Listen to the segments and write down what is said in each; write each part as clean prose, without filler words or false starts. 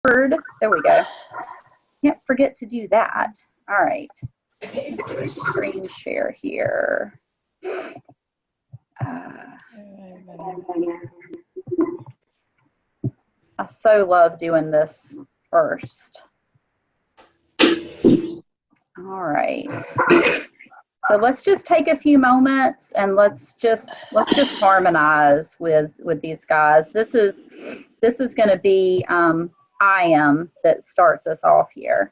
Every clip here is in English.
There we go. Can't forget to do that. All right. Screen share here. I so love doing this first. All right. So let's just take a few moments and let's just harmonize with these guys. This is going to be I Am that starts us off here.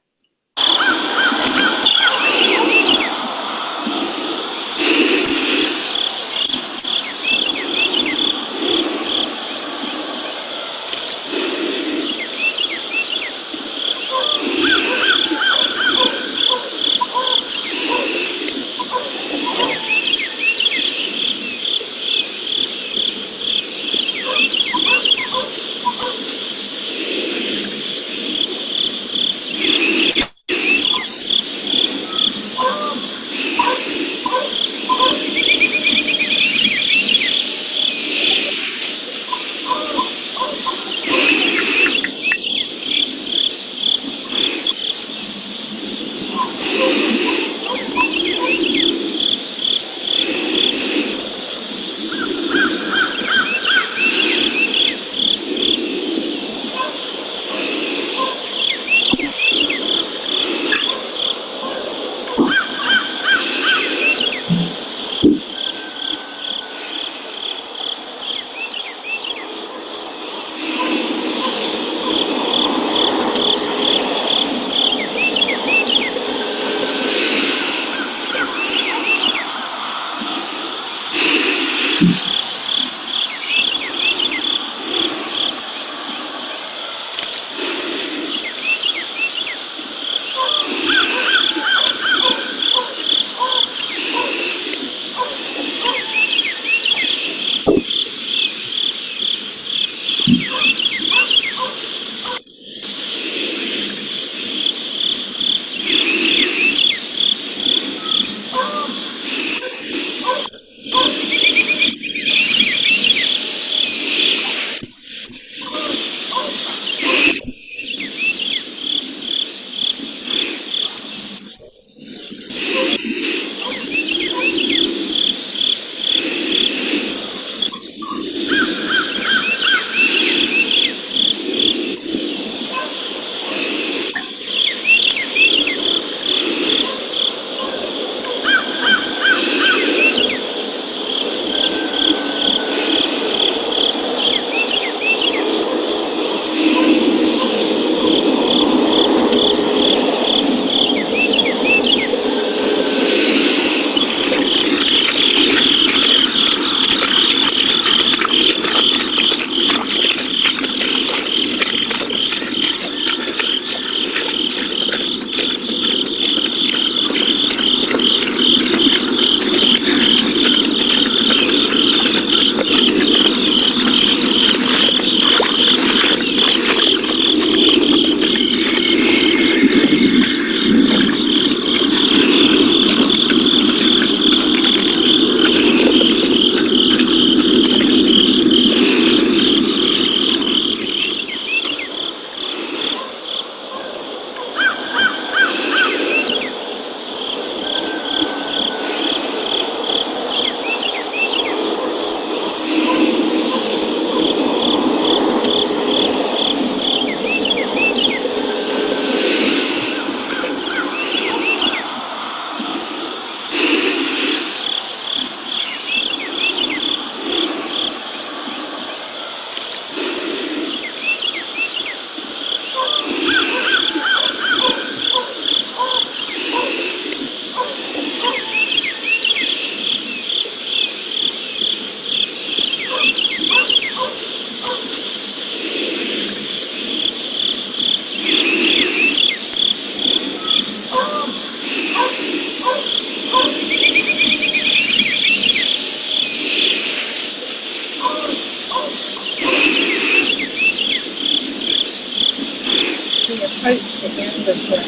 approach the end of the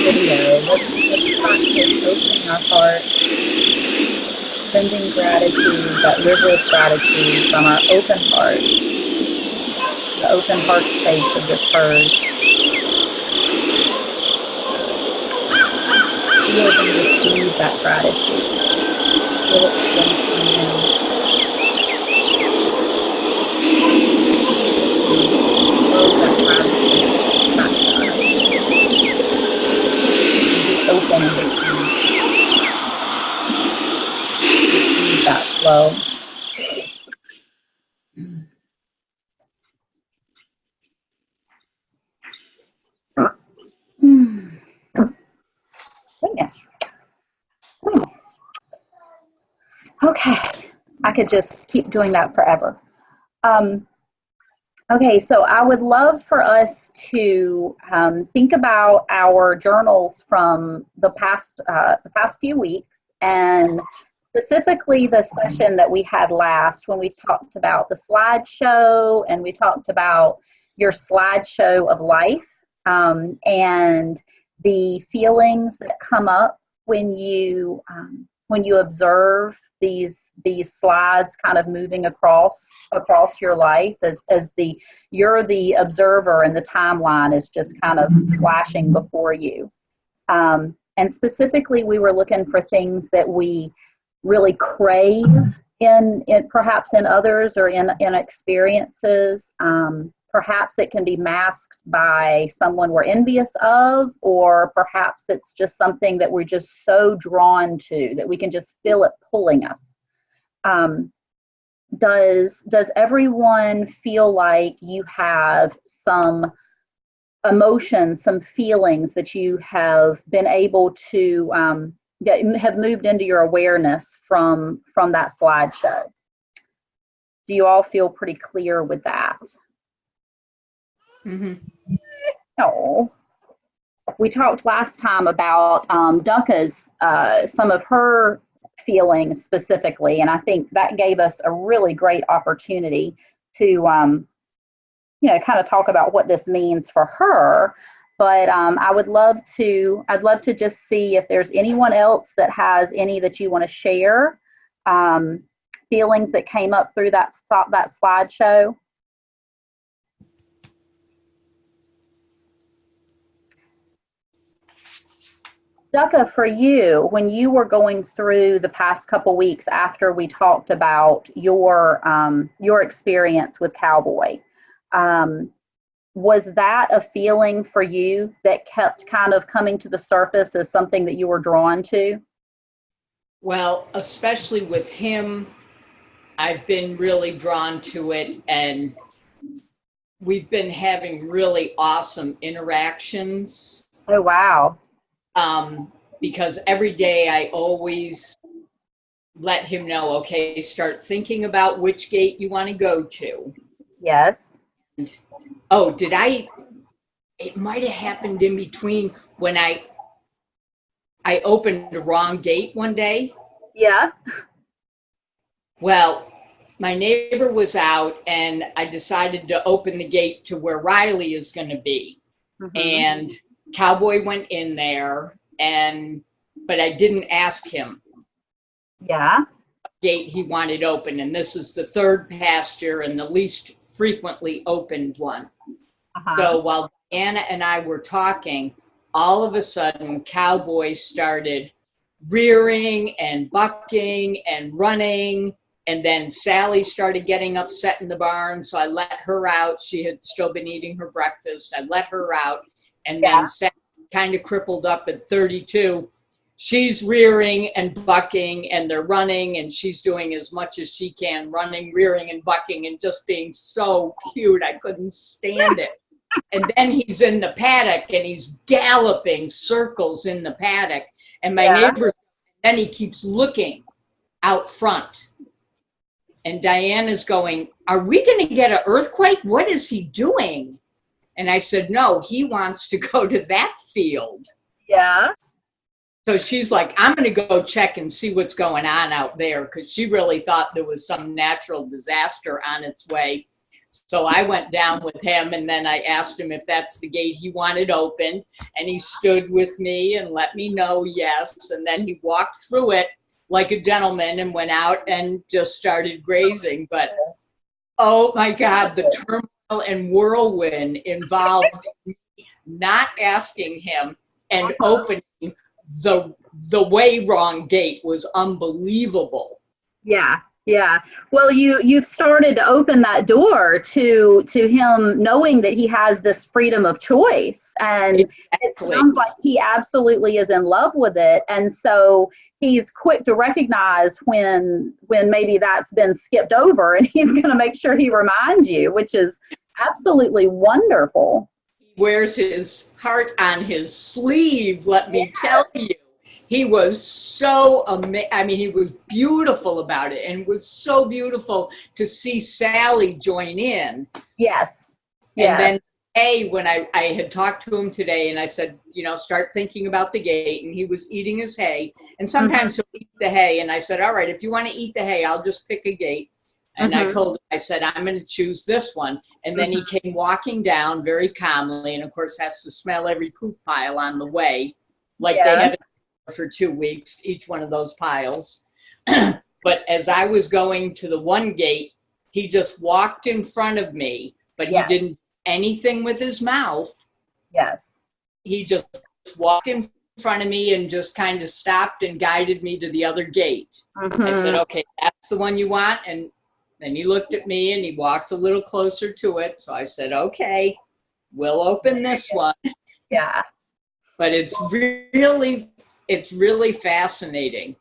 video, let's practice opening our heart, sending gratitude, that river of gratitude from our open heart, the open heart space of this herd. that gratitude. Feel it begin to move. Throw that gratitude back to us. Be open and receive that flow. Goodness. Okay, I could just keep doing that forever. Okay, so I would love for us to think about our journals from the past few weeks, and specifically the session that we had last when we talked about the slideshow, and we talked about your slideshow of life, and the feelings that come up when you observe these slides kind of moving across your life as you're the observer and the timeline is just kind of flashing before you. And specifically, we were looking for things that we really crave in perhaps in others or in experiences. Perhaps it can be masked by someone we're envious of, or perhaps it's just something that we're just so drawn to that we can just feel it pulling us. Does everyone feel like you have some emotions, some feelings that you have been able to that have moved into your awareness from that slideshow? Do you all feel pretty clear with that? Mm-hmm. No. We talked last time about Ducka's, some of her feelings specifically, and I think that gave us a really great opportunity to, kind of talk about what this means for her. But I'd love to just see if there's anyone else that has any that you want to share, feelings that came up through that slideshow. Ducka, for you, when you were going through the past couple weeks after we talked about your experience with Cowboy, was that a feeling for you that kept kind of coming to the surface as something that you were drawn to? Well, especially with him, I've been really drawn to it, and we've been having really awesome interactions. Oh, wow. Because every day I always let him know, okay, start thinking about which gate you want to go to. Yes. And, it might have happened in between when I opened the wrong gate one day. Yeah. Well, my neighbor was out and I decided to open the gate to where Riley is going to be. Mm-hmm. And Cowboy went in there, but I didn't ask him. Yeah. What gate he wanted open, and this is the third pasture and the least frequently opened one. Uh-huh. So while Anna and I were talking, all of a sudden Cowboy started rearing and bucking and running, and then Sally started getting upset in the barn, so I let her out. She had still been eating her breakfast. I let her out. And then Sally, kind of crippled up at 32, she's rearing and bucking, and they're running, and she's doing as much as she can, running, rearing, and bucking, and just being so cute. I couldn't stand it. And then he's in the paddock, and he's galloping circles in the paddock. And my neighbor, then he keeps looking out front. And Diana's going, are we going to get an earthquake? What is he doing? And I said, no, he wants to go to that field. Yeah. So she's like, I'm going to go check and see what's going on out there, because she really thought there was some natural disaster on its way. So I went down with him, and then I asked him if that's the gate he wanted opened. And he stood with me and let me know yes. And then he walked through it like a gentleman and went out and just started grazing. But, oh, my God, the turmoil and whirlwind involved not asking him and opening the way wrong gate was unbelievable. Yeah. Yeah. Well, you've started to open that door to him knowing that he has this freedom of choice. And it Exactly. sounds like he absolutely is in love with it. And so he's quick to recognize when maybe that's been skipped over, and he's going to make sure he reminds you, which is absolutely wonderful. He wears his heart on his sleeve, let me tell you. He was so I mean, he was beautiful about it, and it was so beautiful to see Sally join in. Yes. And then when I had talked to him today, and I said, start thinking about the gate, and he was eating his hay, and sometimes he'll eat the hay, and I said, all right, if you want to eat the hay, I'll just pick a gate. And I told him, I said, I'm going to choose this one. And then he came walking down very calmly, and of course has to smell every poop pile on the way, like they haven't for 2 weeks, each one of those piles. But as I was going to the one gate, he just walked in front of me, but he didn't do anything with his mouth. Yes. He just walked in front of me and just kind of stopped and guided me to the other gate. I said, okay, that's the one you want. And then he looked at me and he walked a little closer to it. So I said, okay, we'll open this one. Yeah. But it's really fascinating.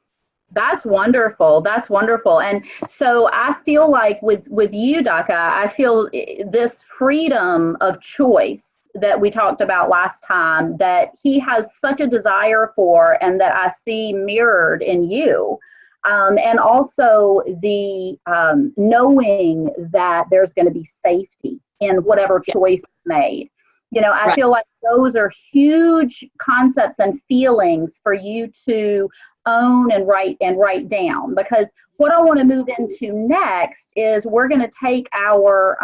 That's wonderful. That's wonderful. And so I feel like with you, Daka, I feel this freedom of choice that we talked about last time that he has such a desire for, and that I see mirrored in you. And also the knowing that there's going to be safety in whatever choice is made. I feel like those are huge concepts and feelings for you to own and write down, because what I want to move into next is we're going to take our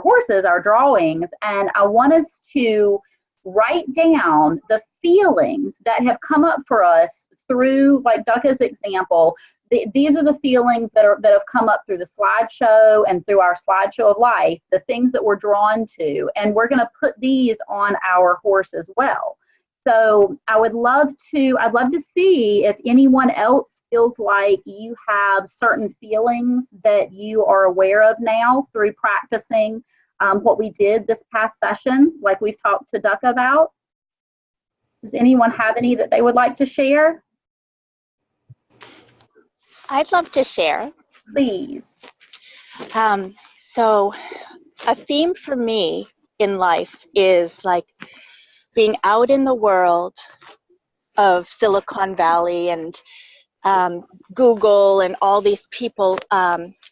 horses, our drawings, and I want us to write down the feelings that have come up for us through, like Ducka's example. These are the feelings that have come up through the slideshow and through our slideshow of life, the things that we're drawn to, and we're going to put these on our horse as well. So I'd love to see if anyone else feels like you have certain feelings that you are aware of now through practicing what we did this past session, like we've talked to Ducka about. Does anyone have any that they would like to share? I'd love to share. Please. So a theme for me in life is like being out in the world of Silicon Valley and Google and all these people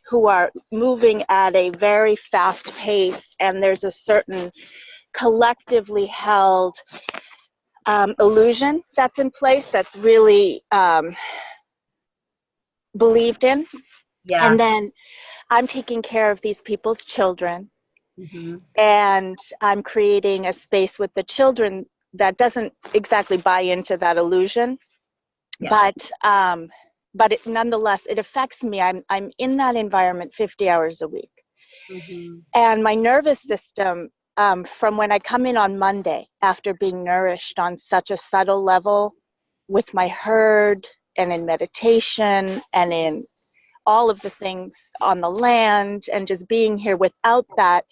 who are moving at a very fast pace, and there's a certain collectively held illusion that's in place that's really believed in. Yeah. And then I'm taking care of these people's children, and I'm creating a space with the children that doesn't exactly buy into that illusion. But nonetheless, it affects me. I'm in that environment 50 hours a week. And my nervous system, from when I come in on Monday after being nourished on such a subtle level with my herd and in meditation and in all of the things on the land and just being here without that,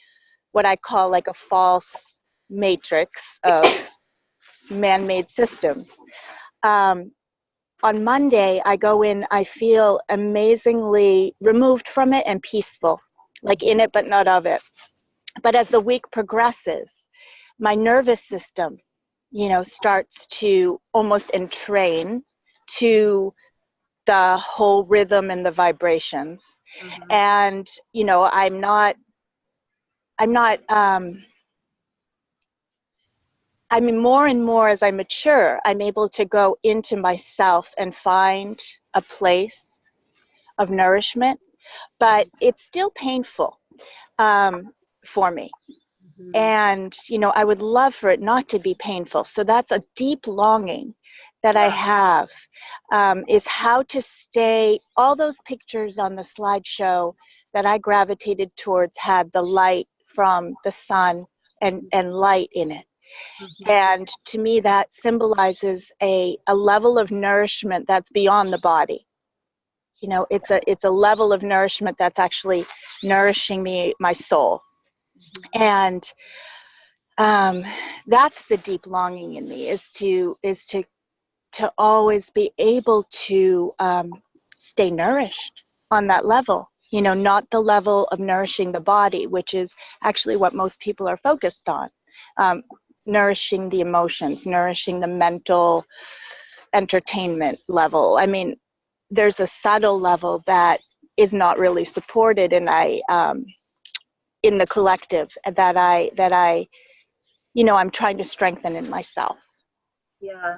what I call like a false matrix of man-made systems. On Monday, I go in, I feel amazingly removed from it and peaceful, like in it but not of it. But as the week progresses, my nervous system, starts to almost entrain to the whole rhythm and the vibrations. And, I mean, more and more as I mature, I'm able to go into myself and find a place of nourishment, but it's still painful for me. And, I would love for it not to be painful. So that's a deep longing that I have, is how to stay. All those pictures on the slideshow that I gravitated towards had the light from the sun and light in it. And to me, that symbolizes a level of nourishment that's beyond the body. You know, it's a level of nourishment that's actually nourishing my soul. And that's the deep longing in me, is to always be able to stay nourished on that level. You know, not the level of nourishing the body, which is actually what most people are focused on. Nourishing the emotions, nourishing the mental entertainment level. I mean, there's a subtle level that is not really supported, and in the collective that I, you know, I'm trying to strengthen in myself. Yeah.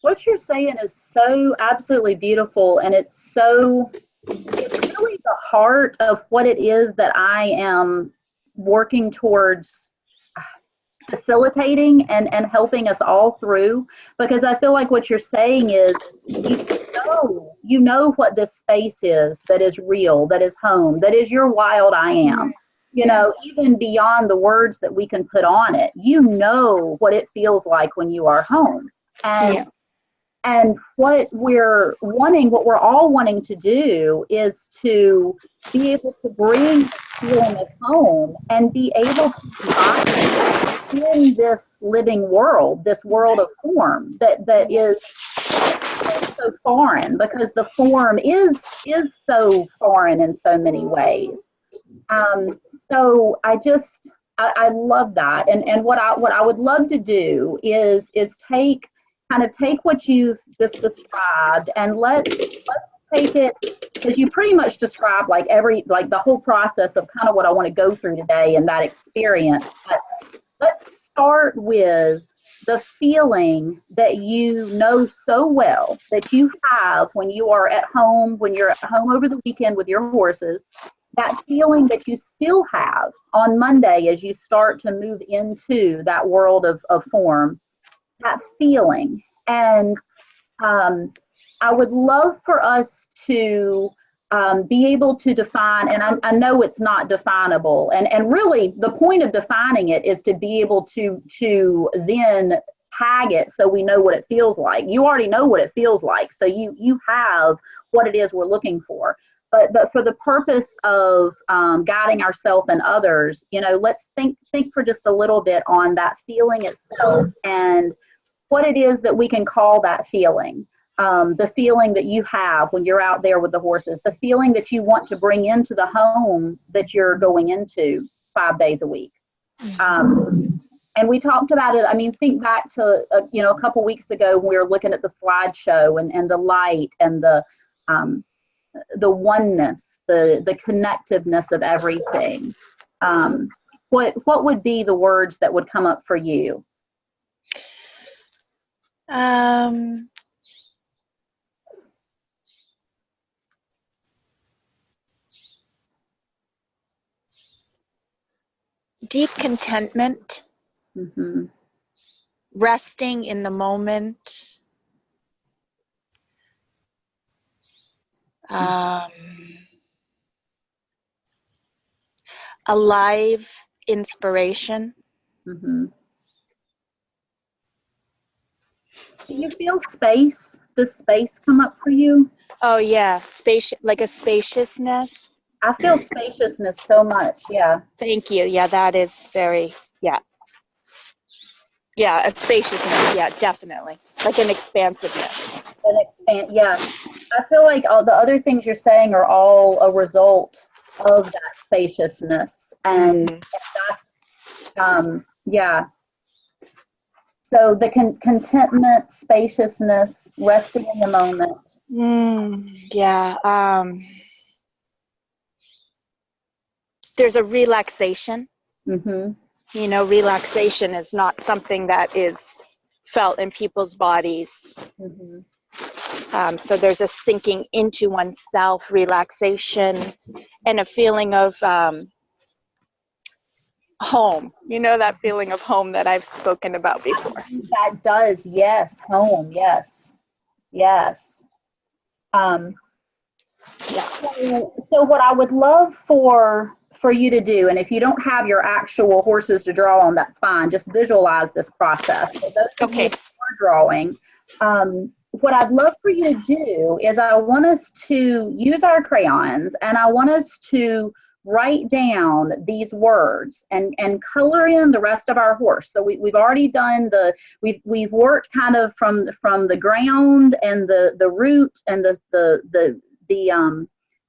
What you're saying is so absolutely beautiful, and it's really the heart of what it is that I am working towards facilitating and helping us all through, because I feel like what you're saying is you know what this space is that is real, that is home, that is your wild I am. You know, even beyond the words that we can put on it, you know what it feels like when you are home. And what we're all wanting to do is to be able to bring the feeling of home and be able to embody in this living world, this world of form that is so foreign, because the form is so foreign in so many ways. So I love that, and what I would love to do is take what you've just described, and let's take it, because you pretty much described like the whole process of kind of what I want to go through today and that experience. But let's start with the feeling that you know so well that you have when you are at home, when you're at home over the weekend with your horses, that feeling that you still have on Monday as you start to move into that world of form, that feeling. And I would love for us to be able to define, and I know it's not definable, and really the point of defining it is to be able to then tag it so we know what it feels like. You already know what it feels like, so you have what it is we're looking for. But for the purpose of guiding ourselves and others, you know, let's think for just a little bit on that feeling itself and what it is that we can call that feeling. The feeling that you have when you're out there with the horses, the feeling that you want to bring into the home that you're going into 5 days a week. And we talked about it. I mean, think back to, a couple weeks ago when we were looking at the slideshow and the light and the oneness, the connectiveness of everything. What would be the words that would come up for you? Deep contentment, resting in the moment, alive inspiration. Do you feel space? Does space come up for you? Oh yeah, like a spaciousness. I feel spaciousness so much, yeah. Thank you. Yeah, that is very, yeah, a spaciousness, yeah, definitely. Like an expansiveness. Yeah. I feel like all the other things you're saying are all a result of that spaciousness. And that's, yeah. So the contentment, spaciousness, resting in the moment. Yeah. There's a relaxation. You know, relaxation is not something that is felt in people's bodies. So there's a sinking into oneself, relaxation, and a feeling of home. You know, that feeling of home that I've spoken about before. That does, yes, home, yes. Yeah. So what I would love for for you to do, and if you don't have your actual horses to draw on, that's fine. Just visualize this process. For those of you who are drawing, what I'd love for you to do is I want us to use our crayons, and I want us to write down these words and color in the rest of our horse. So we've already done we've worked kind of from the ground and the root and the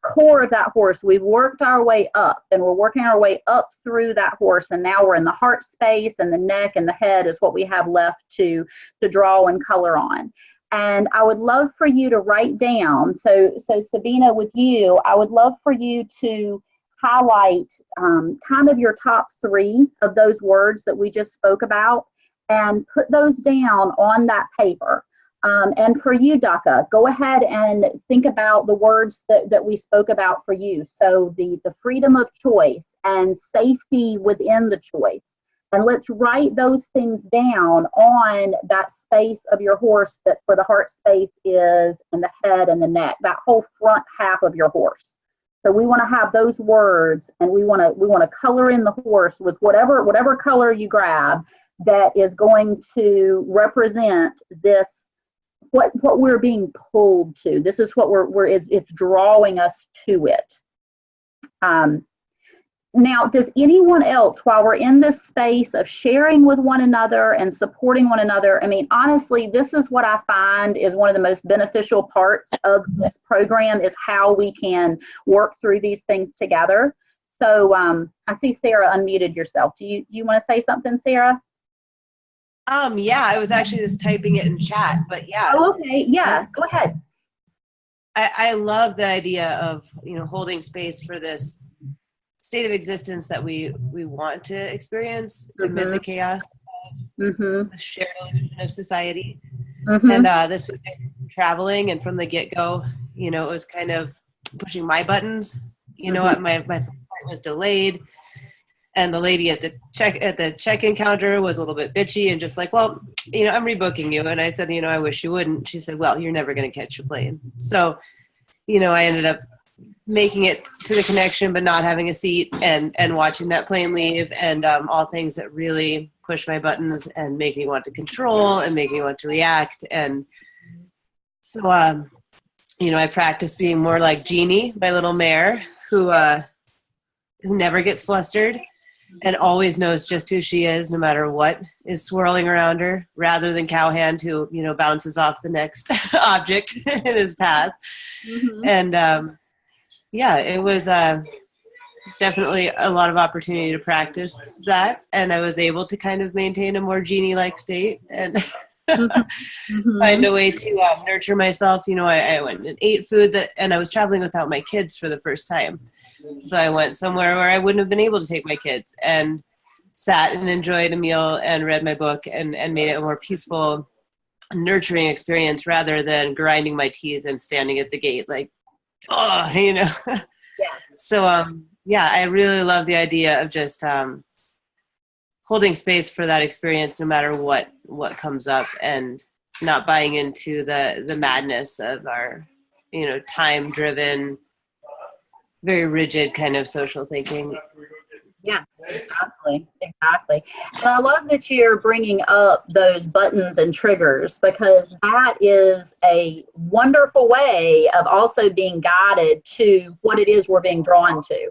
core of that horse. We've worked our way up, and we're working our way up through that horse, and now we're in the heart space, and the neck and the head is what we have left to draw and color on. And I would love for you to write down, so Sabina, with you, I would love for you to highlight kind of your top 3 of those words that we just spoke about, and put those down on that paper. And for you, Daka, go ahead and think about the words that we spoke about for you. So the freedom of choice and safety within the choice. And let's write those things down on that space of your horse that's where the heart space is, and the head and the neck, that whole front half of your horse. So we want to have those words, and we want to color in the horse with whatever color you grab that is going to represent this, what we're being pulled to. This is what it's drawing us to it. Now, does anyone else, while we're in this space of sharing with one another and supporting one another, I mean, honestly, this is what I find is one of the most beneficial parts of this program, is how we can work through these things together. So I see Sarah unmuted yourself. Do you want to say something, Sarah? Yeah, I was actually just typing it in chat, but yeah. Oh, okay. Yeah, go ahead. I love the idea of, holding space for this state of existence that we want to experience amid the chaos of the shared illusion of society. And this was traveling, and from the get-go, it was kind of pushing my buttons. My flight was delayed, and the lady at the check-in counter was a little bit bitchy and just like, well, I'm rebooking you. And I said, I wish you wouldn't. She said, well, you're never going to catch your plane. So, I ended up making it to the connection, but not having a seat, and watching that plane leave, and all things that really push my buttons and make me want to control and make me want to react. And so, I practice being more like Jeannie, my little mare, who never gets flustered and always knows just who she is, no matter what is swirling around her, rather than Cowhand, who, bounces off the next object in his path. And, yeah, it was definitely a lot of opportunity to practice that, and I was able to kind of maintain a more Jeannie-like state and find a way to nurture myself. I went and ate food and I was traveling without my kids for the first time. So I went somewhere where I wouldn't have been able to take my kids, and sat and enjoyed a meal and read my book, and made it a more peaceful, nurturing experience, rather than grinding my teeth and standing at the gate like, oh, Yeah. So, I really love the idea of just holding space for that experience, no matter what comes up, and not buying into the madness of our, time-driven, very rigid kind of social thinking. Yes, exactly. And I love that you're bringing up those buttons and triggers, because that is a wonderful way of also being guided to what it is we're being drawn to.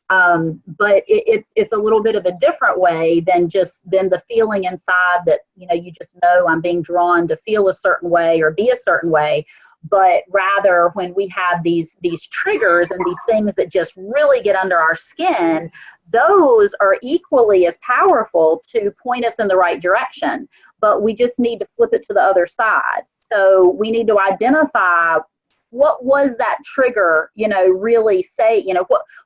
But it's a little bit of a different way than the feeling inside that, you just know I'm being drawn to feel a certain way or be a certain way. But rather, when we have these triggers and these things that just really get under our skin, those are equally as powerful to point us in the right direction. But we just need to flip it to the other side. So we need to identify what was that trigger, really say,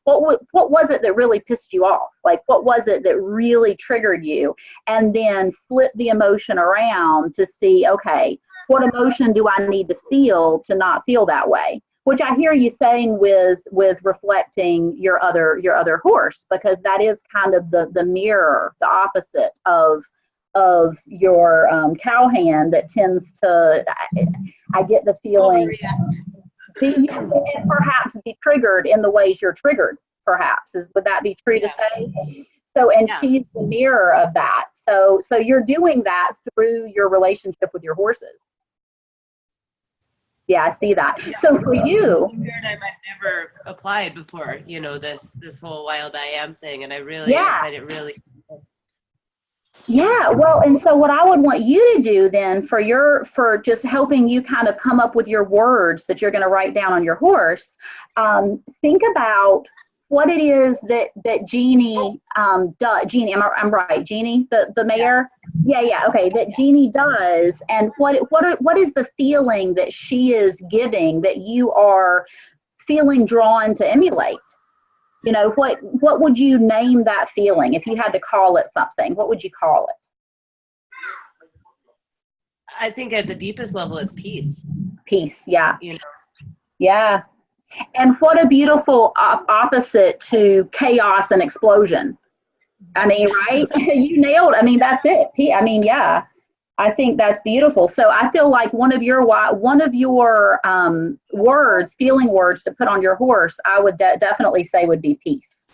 what was it that really pissed you off? Like, what was it that really triggered you? And then flip the emotion around to see, okay, what emotion do I need to feel to not feel that way? Which I hear you saying with reflecting your other horse, because that is kind of the mirror, the opposite of your Cowhand that tends to, I get the feeling, and perhaps be triggered in the ways you're triggered. perhaps. Would that be true to Yeah. say? So, and Yeah. she's the mirror of that. So you're doing that through your relationship with your horses. Yeah, I see that. So for you, I might never applied before, this whole Wild I Am thing, and I really find it really. Yeah, well, and so what I would want you to do then for just helping you kind of come up with your words that you're going to write down on your horse, think about what it is that Jeannie does. Jeannie, I'm right? Jeannie, the mare. Yeah. Okay, that Jeannie does, and what is the feeling that she is giving that you are feeling drawn to emulate? What would you name that feeling if you had to call it something? What would you call it? I think at the deepest level, it's peace. Peace, yeah. Yeah. And what a beautiful opposite to chaos and explosion. I mean, right? You nailed. I mean, that's it. I mean, yeah. I think that's beautiful. So I feel like one of your words, feeling words to put on your horse, I would definitely say would be peace.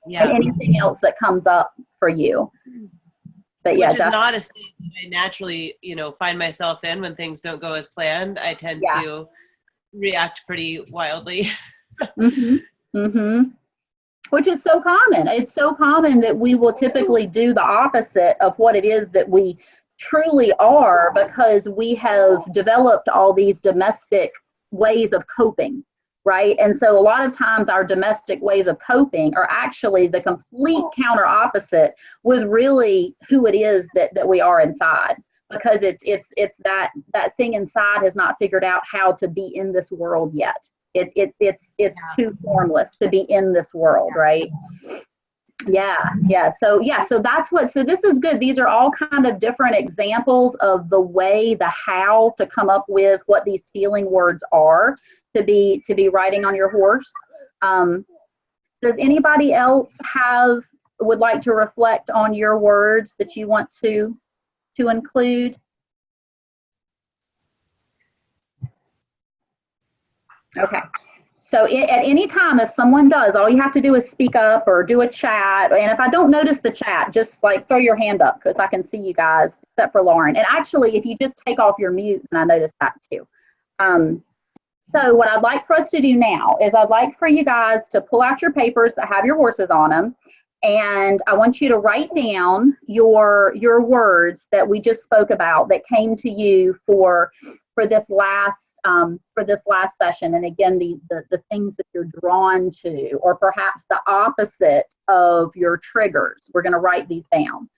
Yeah. And anything else that comes up for you. But yeah, which is not a state that I naturally, find myself in when things don't go as planned. I tend to react pretty wildly. Which is so common. It's so common that we will typically do the opposite of what it is that we truly are, because we have developed all these domestic ways of coping, right? And so a lot of times our domestic ways of coping are actually the complete counter opposite with really who it is that we are inside, because it's that thing inside has not figured out how to be in this world yet. It's too formless to be in this world, right? Yeah. So this is good. These are all kind of different examples of the how to come up with what these feeling words are to be writing on your horse. Does anybody else would like to reflect on your words that you want to include? Okay. So at any time, if someone does, all you have to do is speak up or do a chat. And if I don't notice the chat, just like throw your hand up, because I can see you guys, except for Lauren. And actually, if you just take off your mute, and I noticed that too. So what I'd like for us to do now is I'd like for you guys to pull out your papers that have your horses on them. And I want you to write down your words that we just spoke about that came to you for this last session. And again, the things that you're drawn to, or perhaps the opposite of your triggers. We're going to write these down.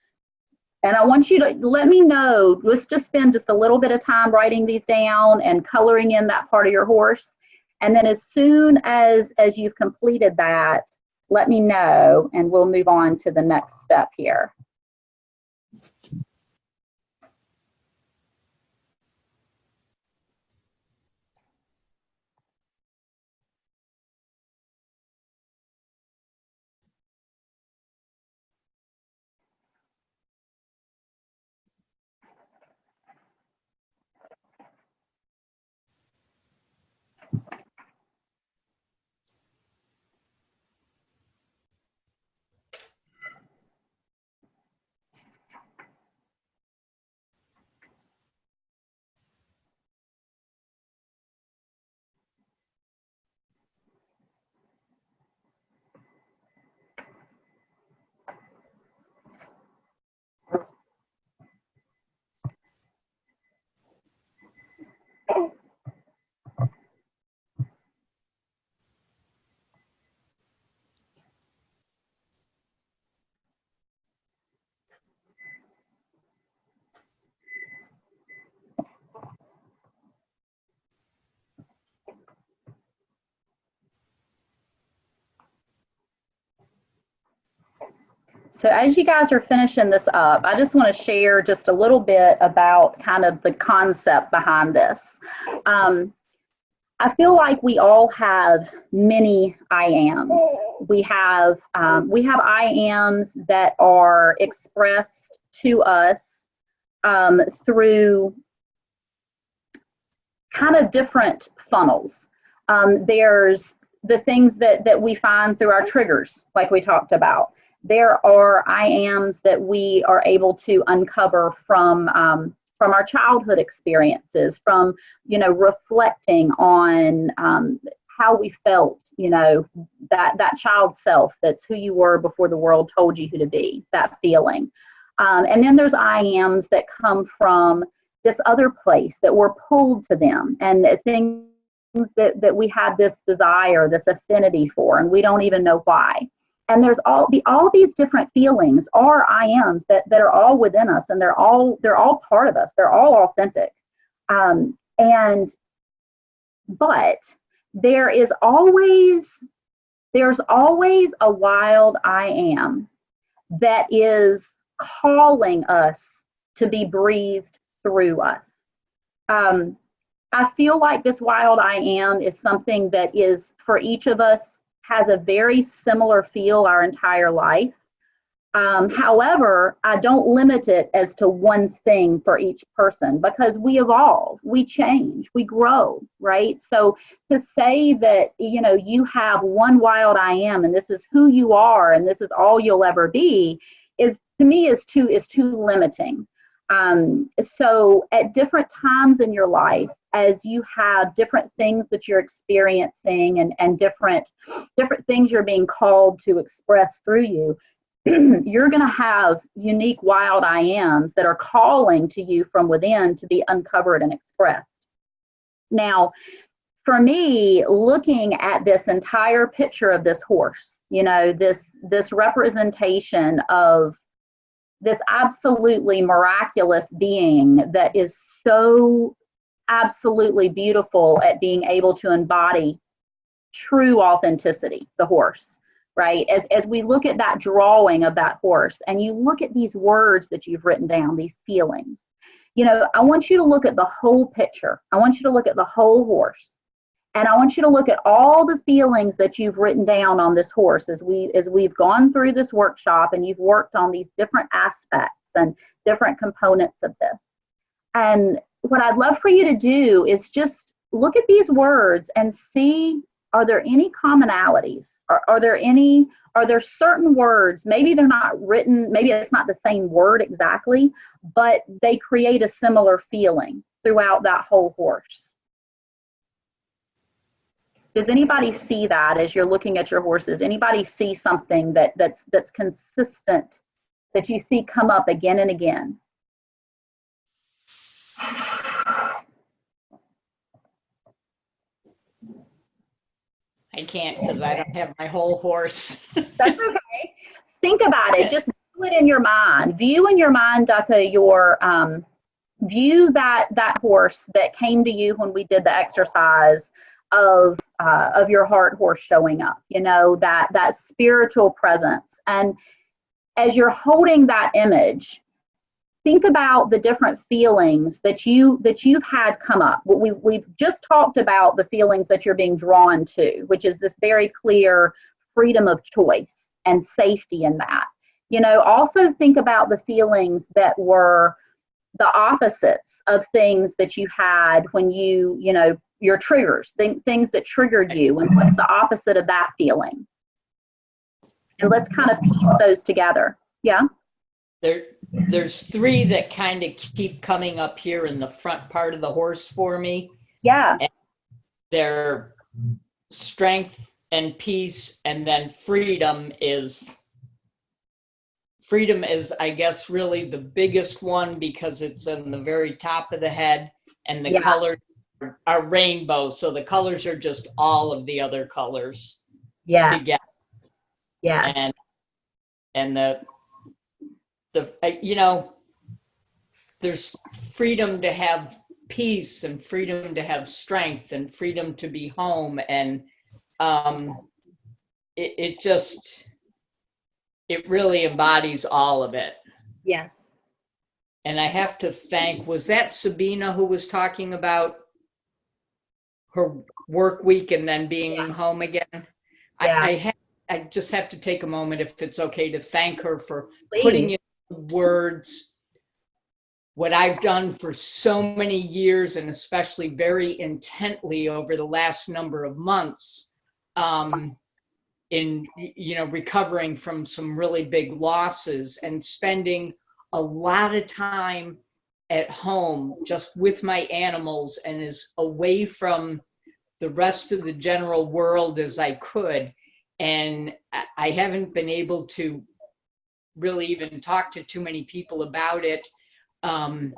And I want you to let me know, let's just spend just a little bit of time writing these down and coloring in that part of your horse. And then as soon as you've completed that, let me know, and we'll move on to the next step here. So as you guys are finishing this up, I just want to share just a little bit about kind of the concept behind this. I feel like we all have many I ams. We have I ams that are expressed to us through kind of different funnels. the things that we find through our triggers, like we talked about. There are I ams that we are able to uncover from our childhood experiences, from, you know, reflecting on how we felt, you know, that child self, that's who you were before the world told you who to be, that feeling. And then there's I ams that come from this other place that we're pulled to them, and things that we have this desire, this affinity for, and we don't even know why. And there's all these different feelings are I ams that are all within us, and they're all part of us. They're all authentic. But there's always a wild I am that is calling us to be breathed through us. I feel like this wild I am is something that is, for each of us, has a very similar feel our entire life. However, I don't limit it as to one thing for each person, because we evolve, we change, we grow, right? So to say that, you know, you have one wild I am and this is who you are and this is all you'll ever be is, to me, is too limiting. So at different times in your life, as you have different things that you're experiencing and different things you're being called to express through you, you're going to have unique wild I ams that are calling to you from within to be uncovered and expressed. Now, for me, looking at this entire picture of this horse, you know, this representation of this absolutely miraculous being that is so absolutely beautiful at being able to embody true authenticity, the horse, right? As we look at that drawing of that horse and you look at these words that you've written down, these feelings, you know, I want you to look at the whole picture. I want you to look at the whole horse. And I want you to look at all the feelings that you've written down on this horse as we've gone through this workshop and you've worked on these different aspects and different components of this. And what I'd love for you to do is just look at these words and see, are there any commonalities? Are there certain words, maybe they're not written, maybe it's not the same word exactly, but they create a similar feeling throughout that whole horse. Does anybody see that as you're looking at your horses? Anybody see something that's consistent, that you see come up again and again? I can't, because I don't have my whole horse. That's okay. Think about it. Just view it in your mind. View in your mind, Ducka, view that horse that came to you when we did the exercise of your heart horse showing up, you know, that spiritual presence. And as you're holding that image, think about the different feelings that you've had come up. We've just talked about the feelings that you're being drawn to, which is this very clear freedom of choice and safety in that. You know, also think about the feelings that were the opposites of things that you had when you know, your triggers, things that triggered you, and what's the opposite of that feeling. And let's kind of piece those together. Yeah? There's three that kind of keep coming up here in the front part of the horse for me. Yeah. And they're strength and peace, and then freedom is, I guess, really the biggest one, because it's in the very top of the head, and the colors are rainbow. So the colors are just all of the other colors together. Yeah. And the you know, there's freedom to have peace and freedom to have strength and freedom to be home. And it really embodies all of it. Yes. And I have to thank, was that Sabina who was talking about her work week and then being home again? Yeah. I just have to take a moment, if it's okay, to thank her for Please. Putting in words what I've done for so many years, and especially very intently over the last number of months, in, recovering from some really big losses and spending a lot of time at home just with my animals and as away from the rest of the general world as I could. And I haven't been able to really even talk to too many people about it and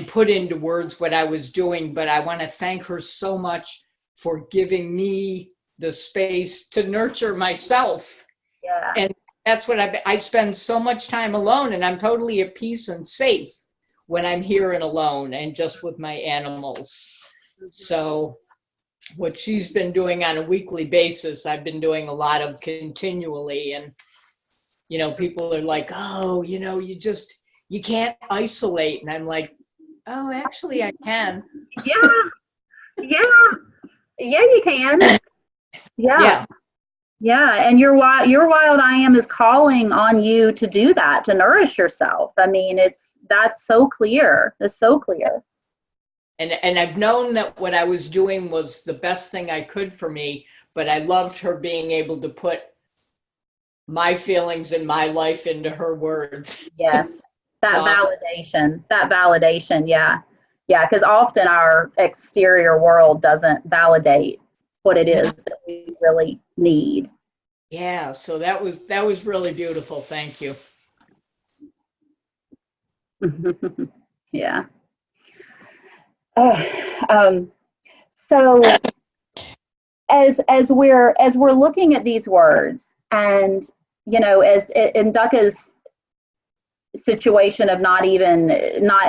put into words what I was doing. But I want to thank her so much for giving me the space to nurture myself. Yeah. And that's what I spend so much time alone, and I'm totally at peace and safe when I'm here and alone and just with my animals. So what she's been doing on a weekly basis, I've been doing a lot of continually. And, people are like, oh, you can't isolate. And I'm like, oh, actually I can. Yeah, you can. Yeah. And your wild I am is calling on you to do that, to nourish yourself. I mean, that's so clear. It's so clear. And I've known that what I was doing was the best thing I could for me, but I loved her being able to put my feelings and my life into her words. Yes. That awesome. validation. Yeah. Because often our exterior world doesn't validate what it is that we really need. Yeah. So that was really beautiful. Thank you. Yeah. So as we're looking at these words, and as in Ducka's situation of not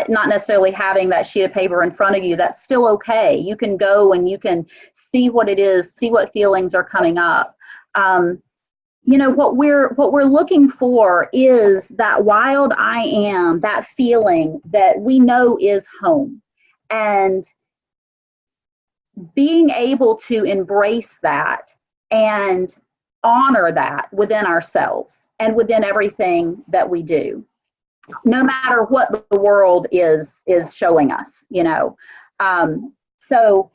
necessarily having that sheet of paper in front of you, that's still okay. You can go and you can see what it is, see what feelings are coming up. What we're looking for is that wild I am, that feeling that we know is home. And being able to embrace that and honor that within ourselves and within everything that we do, no matter what the world is showing us, So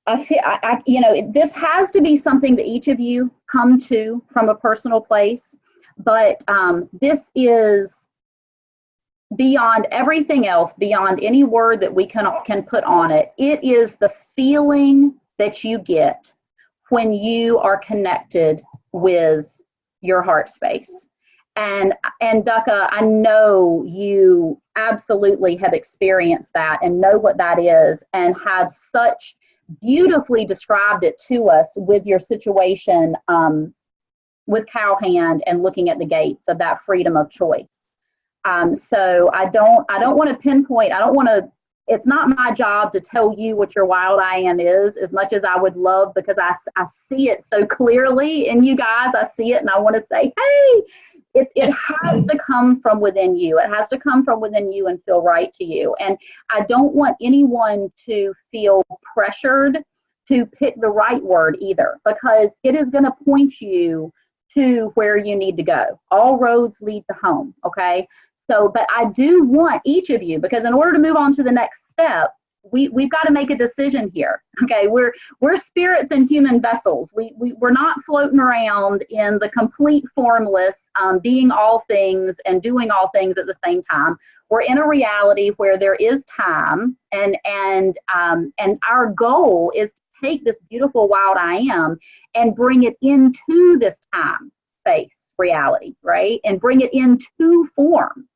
I feel, this has to be something that each of you come to from a personal place, but this is beyond everything else, beyond any word that we can put on it. It is the feeling that you get when you are connected with your heart space. And Ducka, I know you absolutely have experienced that and know what that is, and have such beautifully described it to us with your situation with Cowhand and looking at the gates of that freedom of choice. So I don't want to pinpoint. It's not my job to tell you what your wild I am is, as much as I would love, because I see it so clearly in you guys. I see it and I want to say, hey, it has to come from within you. It has to come from within you and feel right to you. And I don't want anyone to feel pressured to pick the right word either, because it is going to point you to where you need to go. All roads lead to home. Okay. So, but I do want each of you, because in order to move on to the next step, we've got to make a decision here. Okay, we're spirits in human vessels. We're not floating around in the complete formless, being all things and doing all things at the same time. We're in a reality where there is time, and our goal is to take this beautiful wild I am and bring it into this time, space, reality, right? And bring it into form.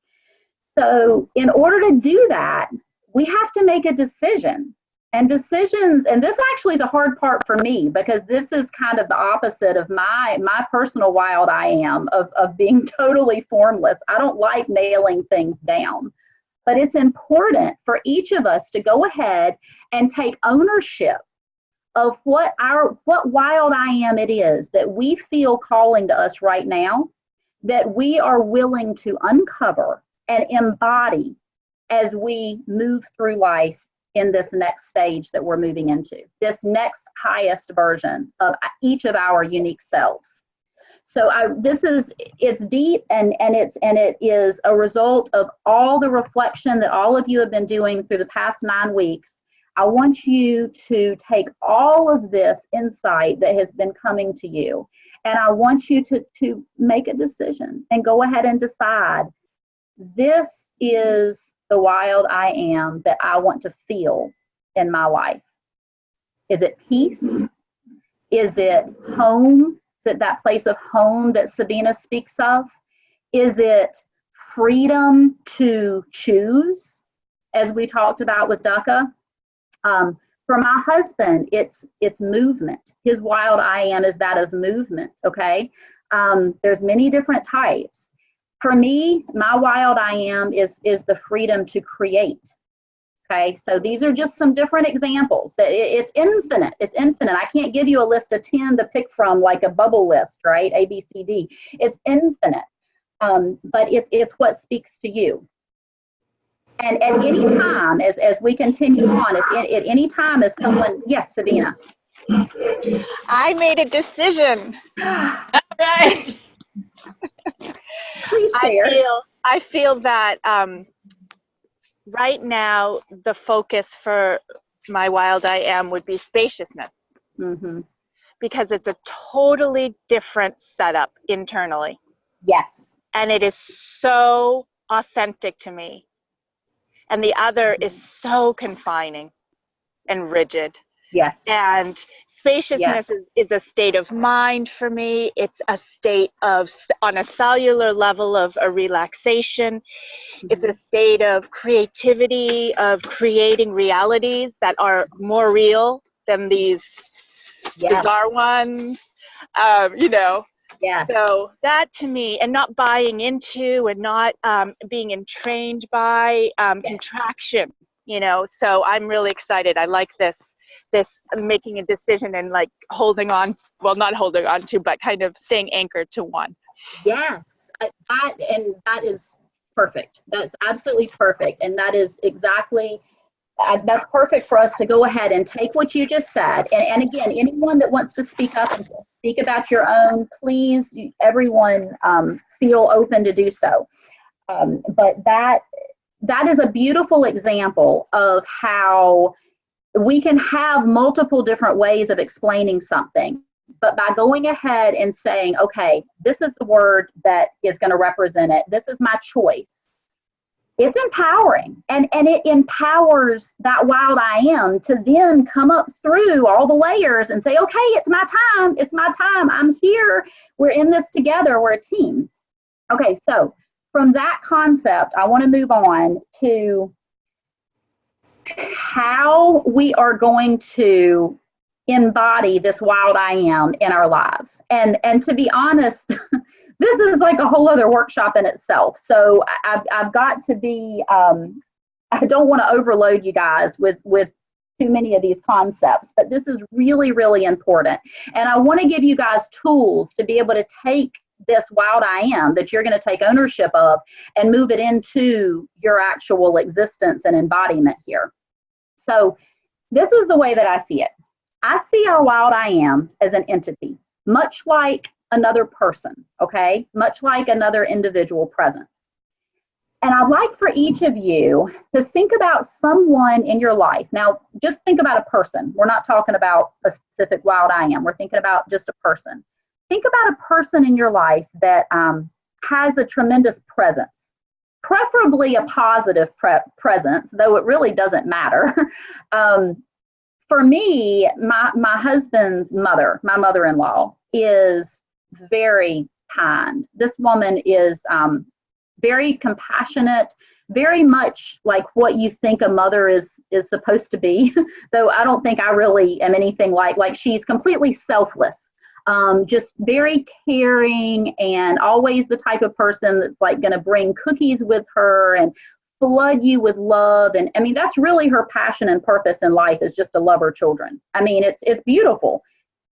So in order to do that, we have to make a decision. And decisions, and this actually is a hard part for me, because this is kind of the opposite of my personal wild I am of being totally formless. I don't like nailing things down. But it's important for each of us to go ahead and take ownership of what wild I am it is that we feel calling to us right now, that we are willing to uncover and embody as we move through life in this next stage that we're moving into, this next highest version of each of our unique selves. So it's deep, and it is a result of all the reflection that all of you have been doing through the past 9 weeks. I want you to take all of this insight that has been coming to you, and I want you to make a decision and go ahead and decide, this is the wild I am that I want to feel in my life. Is it peace? Is it home? Is it that place of home that Sabina speaks of? Is it freedom to choose, as we talked about with Dukkha? For my husband, it's movement. His wild I am is that of movement, okay? There's many different types. For me, my wild I am is the freedom to create, okay? So these are just some different examples. It's infinite. It's infinite. I can't give you a list of 10 to pick from, like a bubble list, right? A, B, C, D. It's infinite. But it's what speaks to you. And at any time, as we continue on, at any time, if someone, yes, Sabina. I made a decision. All right. Please share. I feel that right now the focus for my wild I am would be spaciousness. Mm-hmm. Because it's a totally different setup internally. Yes. And it is so authentic to me. And the other is so confining and rigid. Yes. And spaciousness is a state of mind for me. It's a state of, on a cellular level, of a relaxation. Mm-hmm. It's a state of creativity, of creating realities that are more real than these bizarre ones, you know. Yes. So that to me, and not buying into and not being entrained by contraction, you know. So I'm really excited. I like this making a decision and like holding on, well, not holding on to, but kind of staying anchored to one. Yes, that is perfect. That's absolutely perfect. And that is exactly, that's perfect for us to go ahead and take what you just said. And again, anyone that wants to speak up and speak about your own, please, everyone feel open to do so. But that is a beautiful example of how we can have multiple different ways of explaining something. But by going ahead and saying, okay, this is the word that is going to represent it, this is my choice, it's empowering. And it empowers that wild I am to then come up through all the layers and say, okay, it's my time. It's my time. I'm here. We're in this together. We're a team. Okay, so from that concept, I want to move on to how we are going to embody this wild I am in our lives. And to be honest, this is like a whole other workshop in itself. So I've got to be, I don't want to overload you guys with too many of these concepts, but this is really, really important. And I want to give you guys tools to be able to take this wild I am that you're going to take ownership of and move it into your actual existence and embodiment here. So this is the way that I see it. I see our wild I am as an entity, much like another person, okay? Much like another individual presence. And I'd like for each of you to think about someone in your life. Now, just think about a person. We're not talking about a specific wild I am. We're thinking about just a person. Think about a person in your life that has a tremendous presence, preferably a positive presence, though it really doesn't matter. For me, my husband's mother, my mother-in-law, is very kind. This woman is very compassionate, very much like what you think a mother is supposed to be, though I don't think I really am anything like she's completely selfless, just very caring, and always the type of person that's like going to bring cookies with her and flood you with love. And I mean, that's really her passion and purpose in life, is just to love her children. I mean, it's beautiful.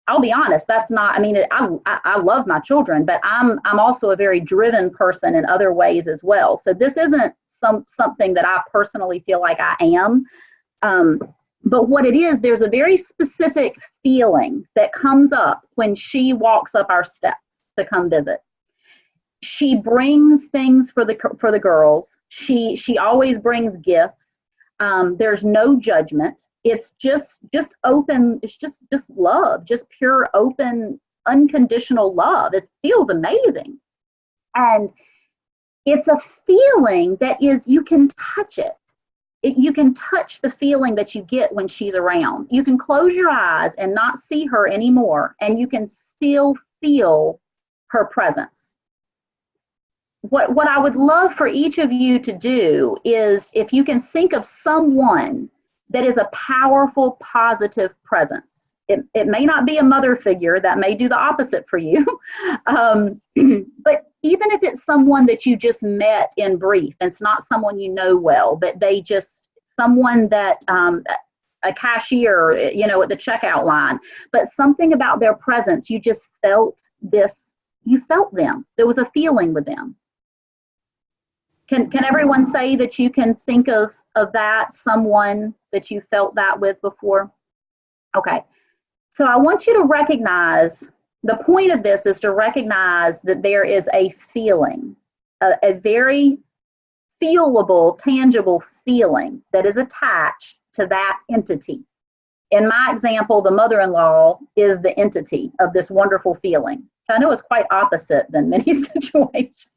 I'll be honest, that's not, I mean, I love my children, but I'm also a very driven person in other ways as well. So this isn't something that I personally feel like I am. But what it is, there's a very specific feeling that comes up when she walks up our steps to come visit. She brings things for the girls. She always brings gifts. There's no judgment. It's just open. It's just love, just pure, open, unconditional love. It feels amazing. And it's a feeling that is, you can touch it. You can touch the feeling that you get when she's around. You can close your eyes and not see her anymore, and you can still feel her presence. What I would love for each of you to do is, if you can think of someone that is a powerful, positive presence. It may not be a mother figure, that may do the opposite for you. But even if it's someone that you just met in brief, and it's not someone you know well, but they just, someone that, a cashier, you know, at the checkout line, but something about their presence, you just felt this, you felt them. There was a feeling with them. Can everyone say that you can think of that, someone that you felt that with before? Okay. So I want you to recognize, the point of this is to recognize that there is a feeling, a very feelable, tangible feeling that is attached to that entity. In my example, the mother-in-law is the entity of this wonderful feeling. I know it's quite opposite than many situations.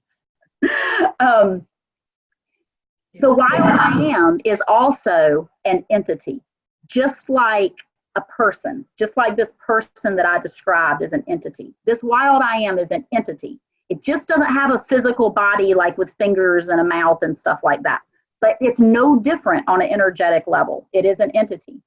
The wild I am is also an entity, just like a person, just like this person that I described as an entity. This wild I am is an entity. It just doesn't have a physical body, like with fingers and a mouth and stuff like that. But it's no different on an energetic level. It is an entity.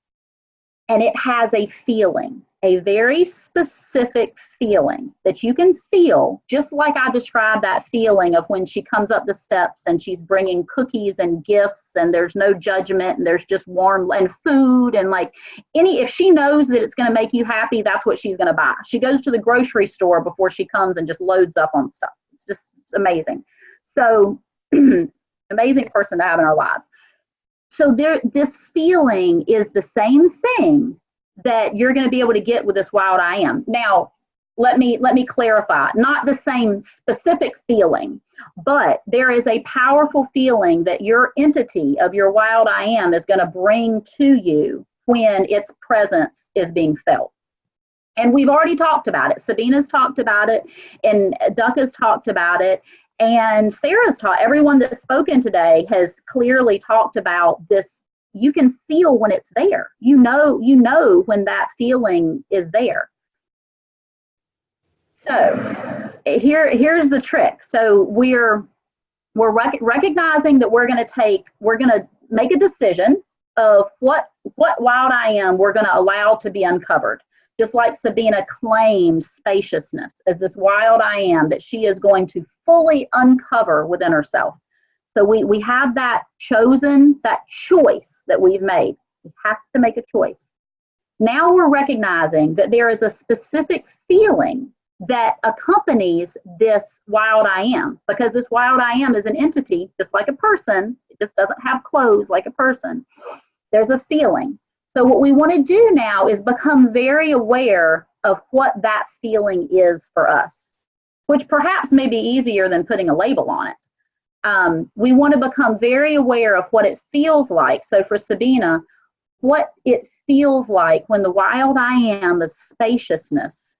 And it has a feeling, a very specific feeling that you can feel, just like I described that feeling of when she comes up the steps and she's bringing cookies and gifts, and there's no judgment, and there's just warm and food, and like if she knows that it's going to make you happy, that's what she's going to buy. She goes to the grocery store before she comes and just loads up on stuff. It's amazing. So amazing person to have in our lives. So this feeling is the same thing that you're going to be able to get with this wild I am. Now, let me clarify, not the same specific feeling, but there is a powerful feeling that your entity of your wild I am is going to bring to you when its presence is being felt. And we've already talked about it. Sabina's talked about it, and Duck has talked about it. And Sarah's taught, everyone that's spoken today has clearly talked about this. You can feel when it's there. You know when that feeling is there. So here's the trick. So we're recognizing that we're going to make a decision of what wild I am we're going to allow to be uncovered. Just like Sabina claimed spaciousness as this wild I am that she is going to fully uncover within herself. So we have that chosen, that choice that we've made. We have to make a choice. Now we're recognizing that there is a specific feeling that accompanies this wild I am, because this wild I am is an entity, just like a person. It just doesn't have clothes like a person. There's a feeling. So what we want to do now is become very aware of what that feeling is for us, which perhaps may be easier than putting a label on it. We want to become very aware of what it feels like. So for Sabina, what it feels like when the wild I am of spaciousness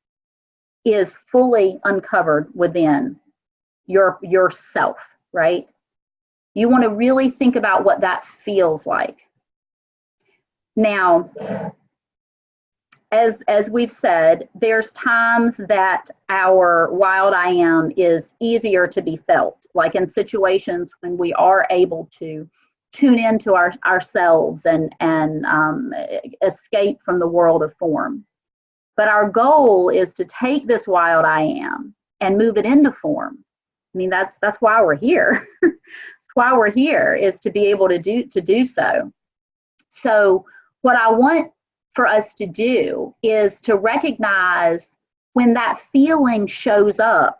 is fully uncovered within yourself, right? You want to really think about what that feels like. Now, as we've said, there's times that our wild I am is easier to be felt, like in situations when we are able to tune into ourselves and escape from the world of form. But our goal is to take this wild I am and move it into form. I mean, that's why we're here. That's why we're here, is to be able to do so. So what I want for us to do is to recognize when that feeling shows up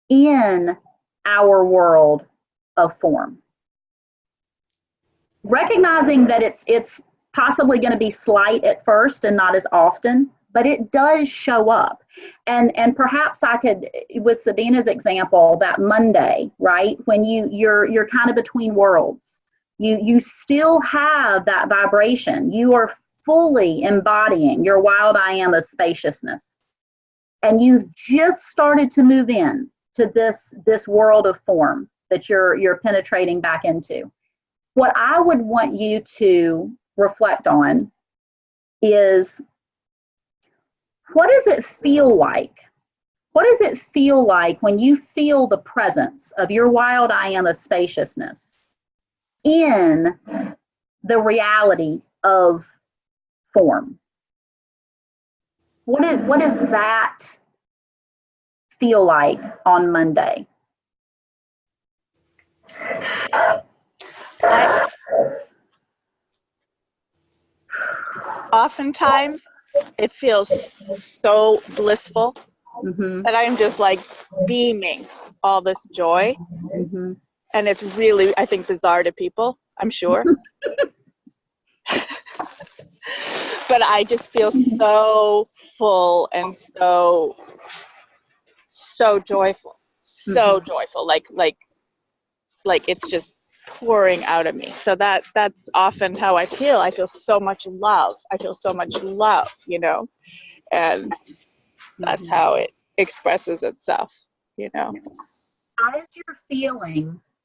in our world of form. Recognizing that it's possibly going to be slight at first and not as often, but it does show up. And perhaps I could, with Sabina's example, that Monday, right, when you're kind of between worlds. You still have that vibration. You are fully embodying your wild I am of spaciousness. And you've just started to move in to this world of form that you're penetrating back into. What I would want you to reflect on is, what does it feel like? What does it feel like when you feel the presence of your wild I am of spaciousness in the reality of form? What does that feel like on Monday? Oftentimes, it feels so blissful that I'm just like beaming all this joy. And it's really, I think, bizarre to people, I'm sure. But I just feel so full and so joyful, so joyful, like it's just pouring out of me. So that's often how I feel. I feel so much love. You know, and that's how it expresses itself, you know.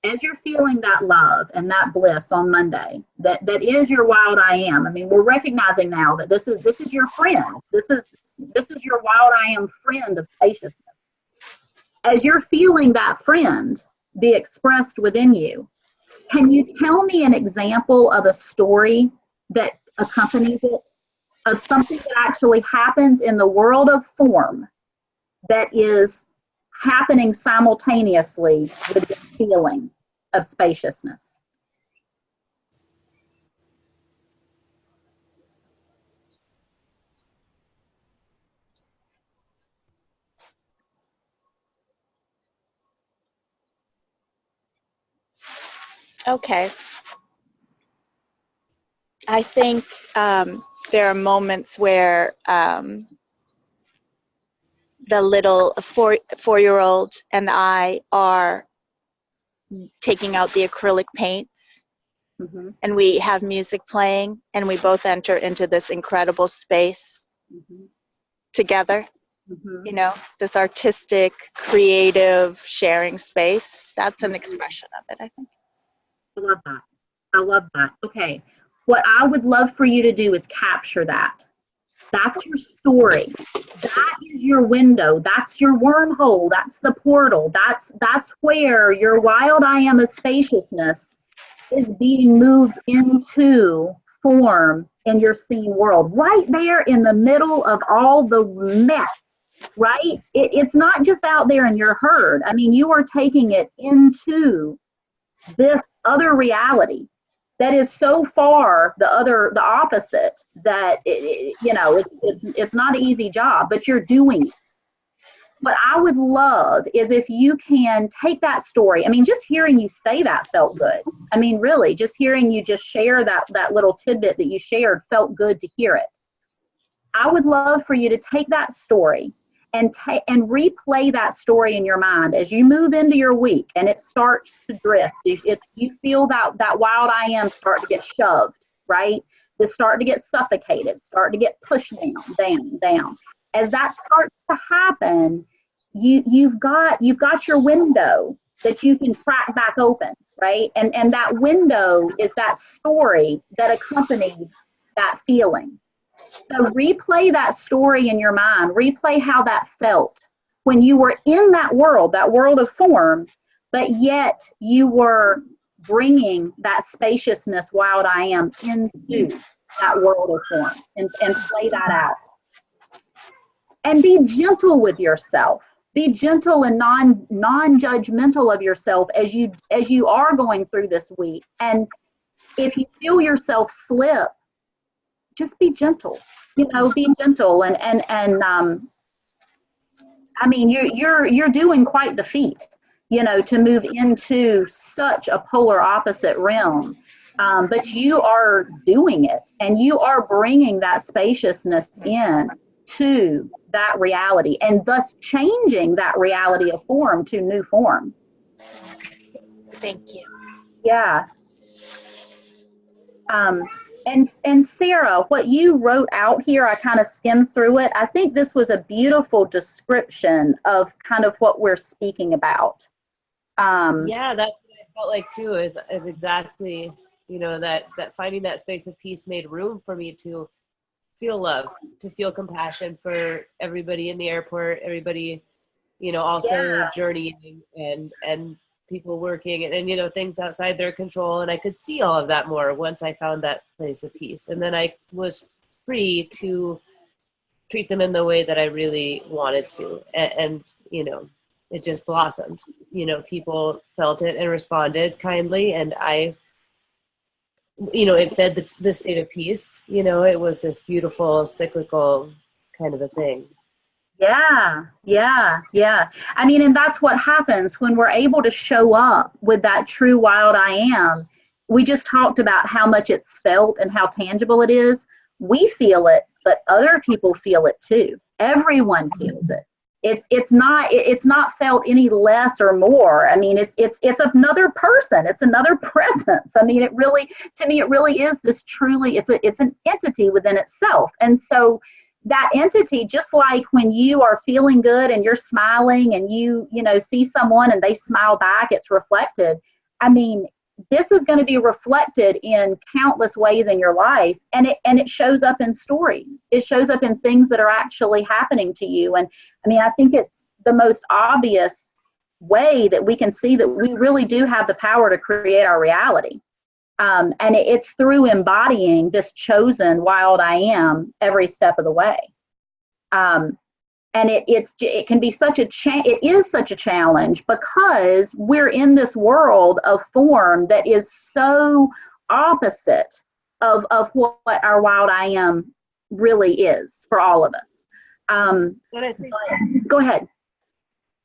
As you're feeling that love and that bliss on Monday, that is your wild I am. I mean, we're recognizing now that this is your friend. This is your wild I am friend of spaciousness. As you're feeling that friend be expressed within you, can you tell me an example of a story that accompanies it, of something that actually happens in the world of form that is happening simultaneously with the feeling of spaciousness? Okay. I think there are moments where the little four-year-old and I are taking out the acrylic paints, and we have music playing, and we both enter into this incredible space together. You know, this artistic, creative, sharing space. That's an expression of it, I think. I love that. Okay. What I would love for you to do is capture that. That's your story. That is your window. That's your wormhole. That's the portal. That's where your wild I am of spaciousness is being moved into form in your seen world. Right there in the middle of all the mess, right? It's not just out there in your herd. I mean, you are taking it into this other reality that is so far the opposite that it's not an easy job, but you're doing it. What I would love is if you can take that story. I mean, just hearing you say that felt good. I mean, really, just hearing you just share that little tidbit that you shared felt good to hear it. I would love for you to take that story and replay that story in your mind as you move into your week and it starts to drift. If you feel that wild I am start to get shoved, right? It's starting to get suffocated, starting to get pushed down. As that starts to happen, you've got your window that you can crack back open, right? And that window is that story that accompanied that feeling. So replay that story in your mind. Replay how that felt when you were in that world of form, but yet you were bringing that spaciousness, wild I am, into that world of form, and play that out. And be gentle with yourself. Be gentle and non-judgmental of yourself as you are going through this week. And if you feel yourself slip, just be gentle, be gentle. And I mean, you're doing quite the feat, to move into such a polar opposite realm. But you are doing it, and you are bringing that spaciousness in to that reality, and thus changing that reality of form to new form. Thank you. Yeah. And Sarah, what you wrote out here, I kind of skimmed through it. I think this was a beautiful description of kind of what we're speaking about. Yeah, that's what I felt like too, is exactly, that finding that space of peace made room for me to feel love, to feel compassion for everybody in the airport, everybody, also journeying and people working and things outside their control. And I could see all of that more once I found that place of peace. And then I was free to treat them in the way that I really wanted to. And it just blossomed. People felt it and responded kindly, and it fed the state of peace. It was this beautiful cyclical kind of a thing. Yeah. I mean, and that's what happens when we're able to show up with that true wild I am. We just talked about how much it's felt and how tangible it is. We feel it, but other people feel it too. Everyone feels it. It's not felt any less or more. I mean, it's another person. It's another presence. I mean, to me, it really is this truly, it's an entity within itself. And so that entity, just like when you are feeling good and you're smiling and you see someone and they smile back, it's reflected. I mean, this is going to be reflected in countless ways in your life, and it shows up in stories. It shows up in things that are actually happening to you. And I mean, I think it's the most obvious way that we can see that we really do have the power to create our reality. And it's through embodying this chosen wild I am every step of the way. And it can be it is such a challenge because we're in this world of form that is so opposite of what our wild I am really is for all of us. Go ahead.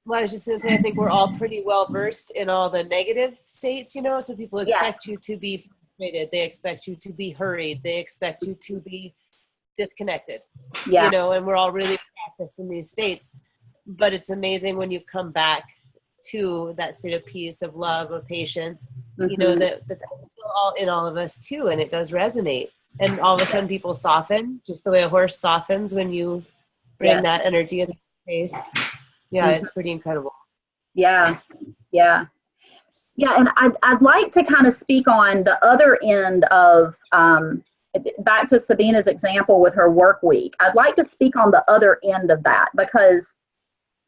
Well, I was just going to say, I think we're all pretty well versed in all the negative states, so people expect you to be frustrated. They expect you to be hurried. They expect you to be disconnected, and we're all really practiced in these states. But it's amazing when you come back to that state of peace, of love, of patience, that's still all in all of us too. And it does resonate. And all of a sudden people soften, just the way a horse softens when you bring that energy in space. Yeah, it's pretty incredible. Yeah. And I'd like to kind of speak on the other end of, back to Sabina's example with her work week. I'd like to speak on the other end of that, because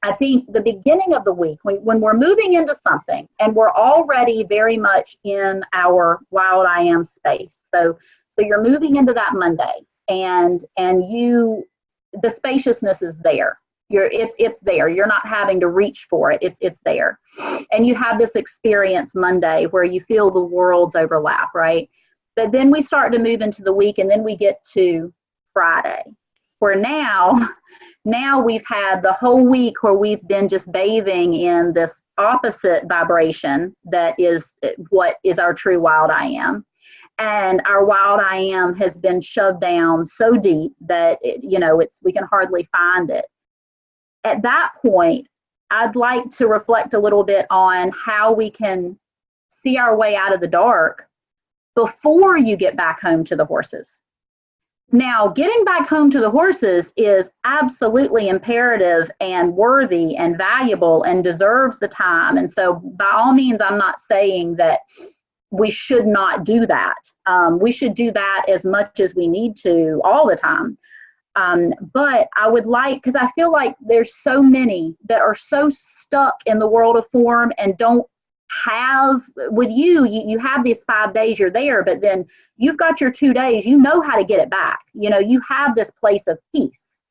I think the beginning of the week, when we're moving into something and we're already very much in our wild I am space. So you're moving into that Monday and the spaciousness is there. It's there. You're not having to reach for it. It's there. And you have this experience Monday where you feel the worlds overlap, right? But then we start to move into the week, and then we get to Friday, where now we've had the whole week where we've been just bathing in this opposite vibration that is what is our true wild I am. And our wild I am has been shoved down so deep that we can hardly find it. At that point, I'd like to reflect a little bit on how we can see our way out of the dark before you get back home to the horses. Now, getting back home to the horses is absolutely imperative and worthy and valuable and deserves the time. And so by all means, I'm not saying that we should not do that. We should do that as much as we need to all the time. But I would like, because I feel like there's so many that are so stuck in the world of form and don't have, with you have these 5 days you're there, but then you've got your 2 days, you know how to get it back. You have this place of peace.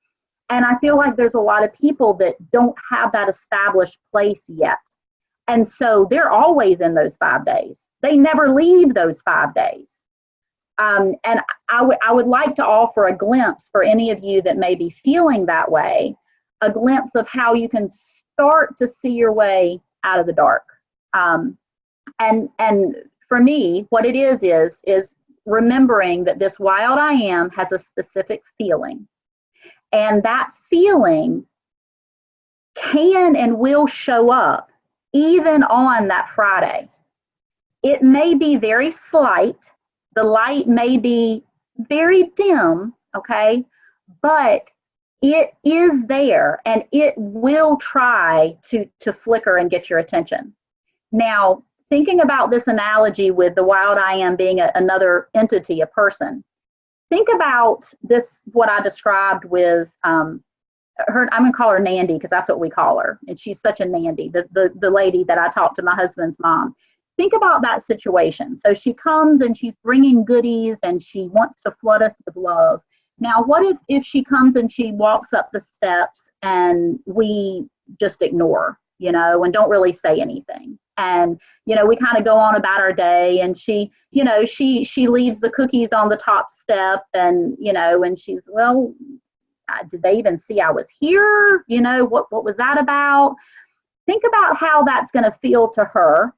And I feel like there's a lot of people that don't have that established place yet. And so they're always in those 5 days. They never leave those 5 days. And I would like to offer a glimpse for any of you that may be feeling that way, a glimpse of how you can start to see your way out of the dark. And for me, what it is remembering that this wild I am has a specific feeling. And that feeling can and will show up even on that Friday. It may be very slight. The light may be very dim, okay, but it is there and it will try to flicker and get your attention. Now, thinking about this analogy with the wild I am being another entity, a person, think about this, what I described with her. I'm gonna call her Nandy because that's what we call her, and she's such a Nandy, the lady that I talked to, my husband's mom. Think about that situation. So she comes and she's bringing goodies and she wants to flood us with love. Now, what if she comes and she walks up the steps and we just ignore, you know, and don't really say anything? And, you know, we kind of go on about our day, and she, you know, she leaves the cookies on the top step, and, you know, and she's, well, did they even see I was here? You know, what was that about? Think about how that's going to feel to her,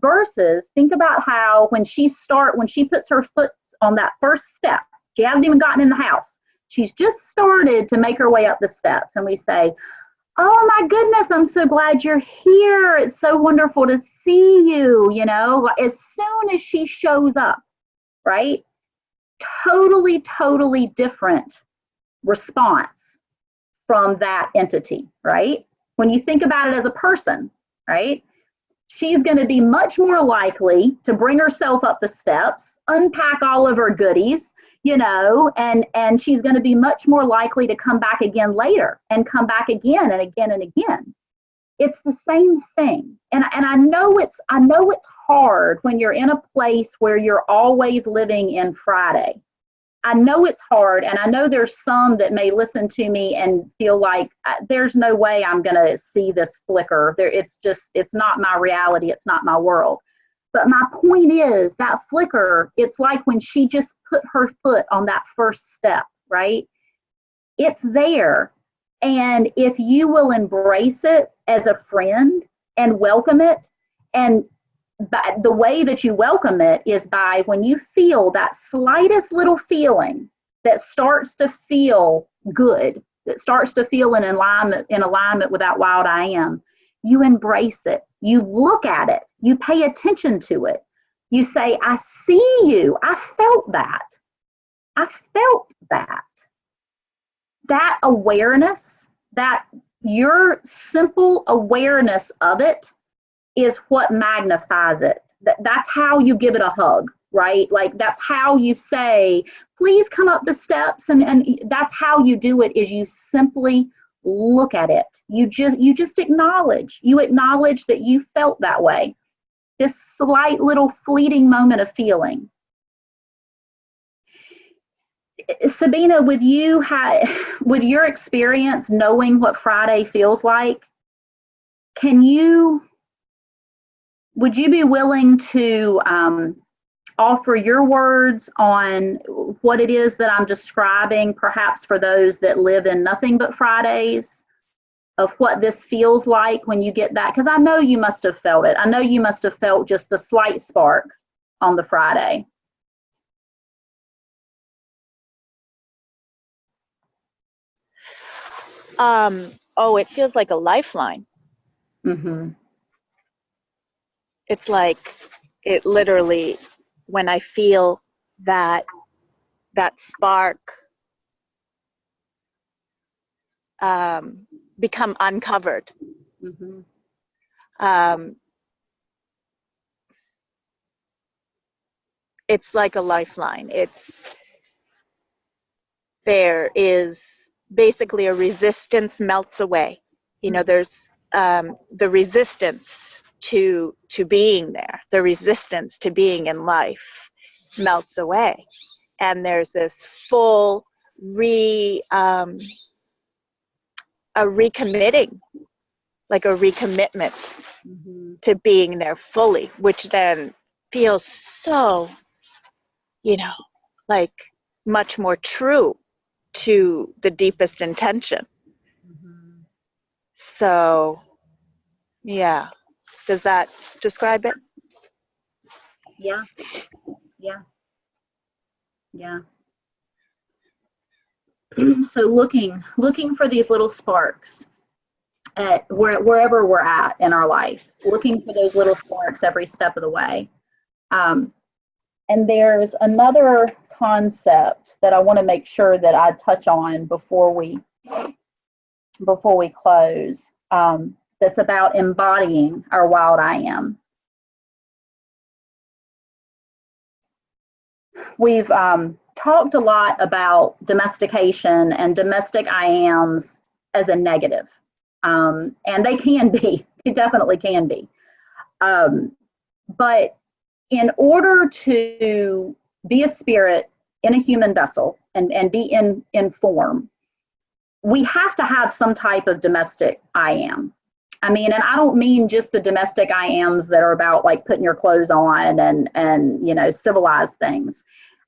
versus think about how when she puts her foot on that first step, she hasn't even gotten in the house. She's just started to make her way up the steps, and we say, oh my goodness, I'm so glad you're here. It's so wonderful to see you, you know, as soon as she shows up, right? Totally, totally different response from that entity, right? When you think about it as a person, right? She's going to be much more likely to bring herself up the steps, unpack all of her goodies, you know, and she's going to be much more likely to come back again later and come back again and again and again. It's the same thing. And I know it's hard when you're in a place where you're always living in Friday. I know it's hard, and I know there's some that may listen to me and feel like there's no way I'm going to see this flicker. It's not my reality. It's not my world. But my point is that flicker, it's like when she just put her foot on that first step, right? It's there. And if you will embrace it as a friend and welcome it, and the way that you welcome it is by when you feel that slightest little feeling that starts to feel good, that starts to feel in alignment with that wild I am, you embrace it. You look at it. You pay attention to it. You say, I see you. I felt that. I felt that. That awareness, that your simple awareness of it is what magnifies it. That's how you give it a hug, right? Like that's how you say, please come up the steps. And that's how you do it, is you simply look at it. You just acknowledge. You acknowledge that you felt that way. This slight little fleeting moment of feeling. Sabina, with your experience knowing what Friday feels like, would you be willing to offer your words on what it is that I'm describing, perhaps for those that live in nothing but Fridays, of what this feels like when you get that? Because I know you must have felt it. I know you must have felt just the slight spark on the Friday. It feels like a lifeline. Mm-hmm. It's like, it literally, when I feel that spark become uncovered. Mm-hmm. It's like a lifeline. There is basically a resistance melts away. You know, there's the resistance to being there, the resistance to being in life melts away, and there's this full recommitting, like a recommitment to being there fully, which then feels so, you know, like much more true to the deepest intention. So yeah, does that describe it? Yeah. So looking for these little sparks at wherever we're at in our life, looking for those little sparks every step of the way. And there's another concept that I want to make sure that I touch on before we close, that's about embodying our wild I am. We've talked a lot about domestication and domestic I ams as a negative, and they can be, they definitely can be. But in order to be a spirit in a human vessel and be in form, we have to have some type of domestic I am. I mean, and I don't mean just the domestic I ams that are about like putting your clothes on and you know, civilized things.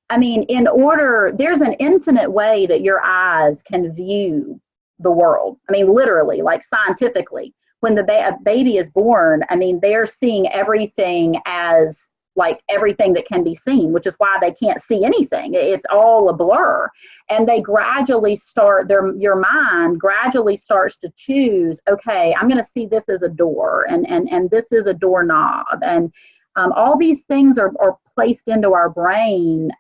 I mean, there's an infinite way that your eyes can view the world. I mean, literally, like scientifically, when the baby is born, I mean, they're seeing everything as like everything that can be seen, which is why they can't see anything. It's all a blur. And they gradually your mind gradually starts to choose, okay, I'm going to see this as a door and this is a doorknob. And all these things are placed into our brain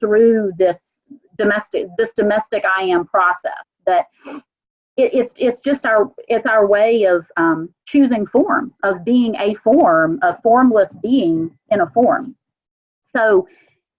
through this domestic I am process, that it's our way of choosing form, of being a formless being in a form. So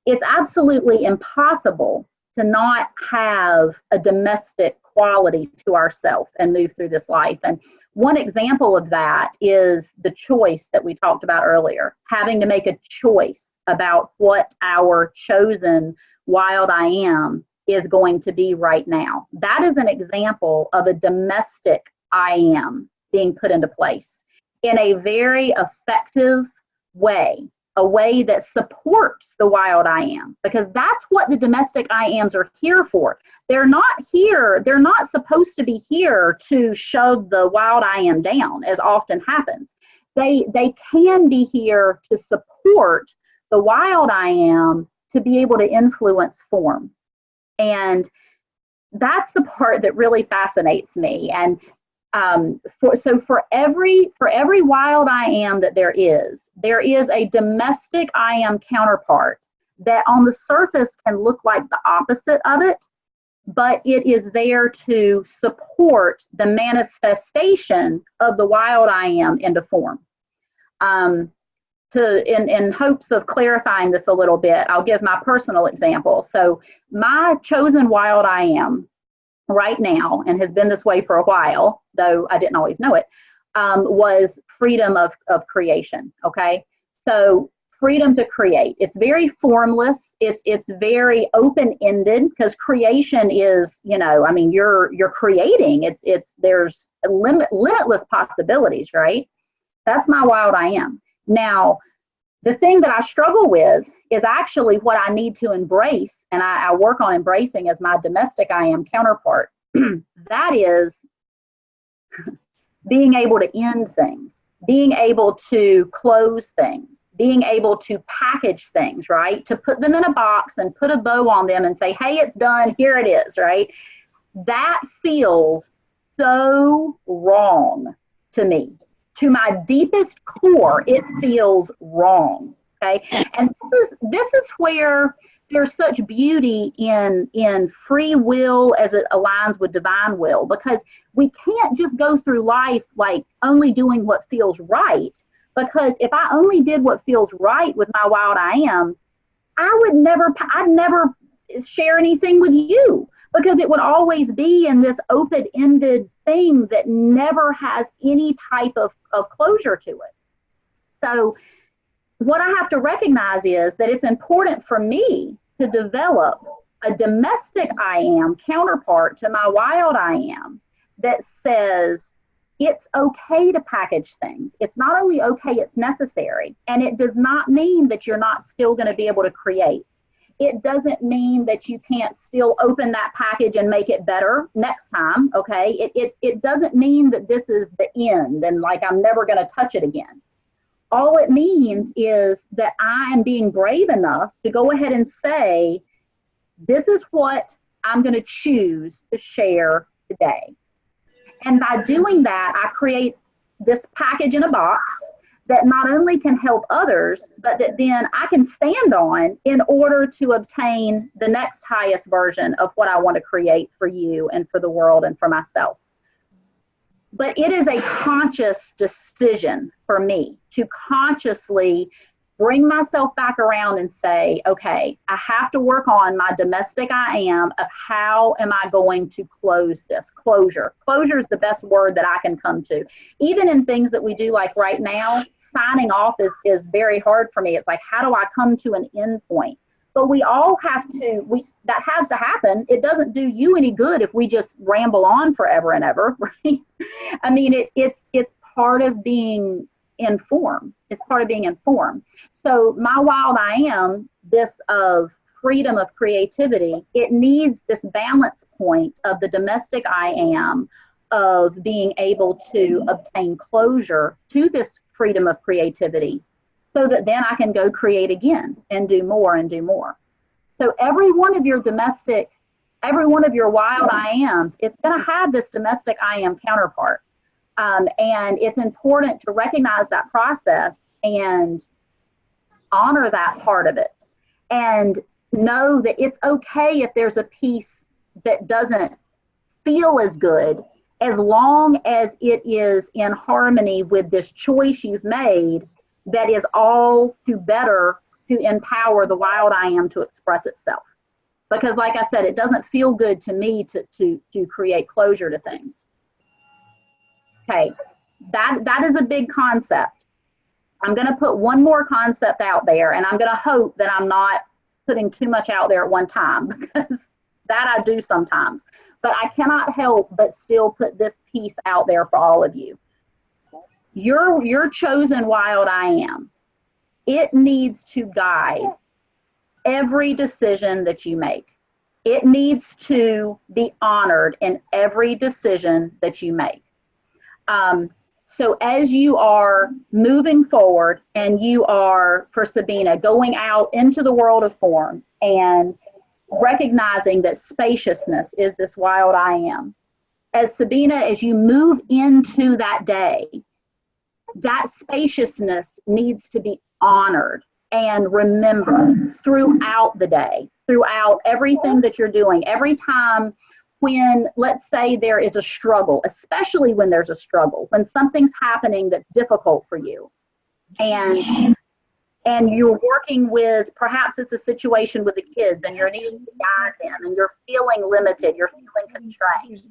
it's absolutely impossible to not have a domestic quality to ourself and move through this life. And one example of that is the choice that we talked about earlier, having to make a choice about what our chosen wild I am is going to be right now. That is an example of a domestic I am being put into place in a very effective way, a way that supports the wild I am, because that's what the domestic I ams are here for. They're not supposed to be here to shove the wild I am down, as often happens. They can be here to support the wild I am to be able to influence form. And that's the part that really fascinates me. And for every wild I am that there is a domestic I am counterpart that on the surface can look like the opposite of it, but it is there to support the manifestation of the wild I am into form. In hopes of clarifying this a little bit, I'll give my personal example. So my chosen wild I am right now, and has been this way for a while, though I didn't always know it, was freedom of creation. Okay, so freedom to create. It's very formless. It's very open-ended, because creation is, you know, I mean, you're creating. There's limitless possibilities, right? That's my wild I am. Now, the thing that I struggle with is actually what I need to embrace, and I work on embracing as my domestic I am counterpart. That is being able to end things, being able to close things, being able to package things, right? To put them in a box and put a bow on them and say, hey, it's done, here it is, right? That feels so wrong to me. To my deepest core, it feels wrong. Okay, and this is where there's such beauty in free will as it aligns with divine will, because we can't just go through life like only doing what feels right. Because if I only did what feels right with my wild I am, I'd never share anything with you, because it would always be in this open-ended thing that never has any type of closure to it. So what I have to recognize is that it's important for me to develop a domestic I am counterpart to my wild I am that says it's okay to package things. It's not only okay, it's necessary. And it does not mean that you're not still going to be able to create. It doesn't mean that you can't still open that package and make it better next time, okay? It doesn't mean that this is the end and like I'm never going to touch it again. All it means is that I am being brave enough to go ahead and say, this is what I'm going to choose to share today. And by doing that, I create this package in a box that not only can help others, but that then I can stand on in order to obtain the next highest version of what I want to create for you and for the world and for myself. But it is a conscious decision for me to consciously bring myself back around and say, okay, I have to work on my domestic I am of how am I going to close this? Closure. Closure is the best word that I can come to. Even in things that we do like right now, signing off is very hard for me. It's like, how do I come to an end point? But we all have to, that has to happen. It doesn't do you any good if we just ramble on forever and ever, right? I mean, it's part of being informed. It's part of being informed. So my wild I am, this of freedom of creativity, it needs this balance point of the domestic I am, of being able to obtain closure to this freedom of creativity, so that then I can go create again and do more and do more. So every one of your domestic, every one of your wild I ams, it's going to have this domestic I am counterpart. And it's important to recognize that process and honor that part of it. And know that it's okay if there's a piece that doesn't feel as good, as long as it is in harmony with this choice you've made that is all to better to empower the wild I am to express itself. Because like I said, it doesn't feel good to me to create closure to things. Okay, that is a big concept. I'm going to put one more concept out there, and I'm going to hope that I'm not putting too much out there at one time, because that I do sometimes. But I cannot help but still put this piece out there for all of you. Your chosen wild I am, it needs to guide every decision that you make. It needs to be honored in every decision that you make. So as you are moving forward and you are, for Sabina, going out into the world of form and recognizing that spaciousness is this wild I am, as Sabina, as you move into that day, that spaciousness needs to be honored and remembered throughout the day, throughout everything that you're doing. Every time when, let's say, there is a struggle, especially when there's a struggle, when something's happening that's difficult for you, and you're working with, perhaps it's a situation with the kids and you're needing to guide them and you're feeling limited, you're feeling constrained.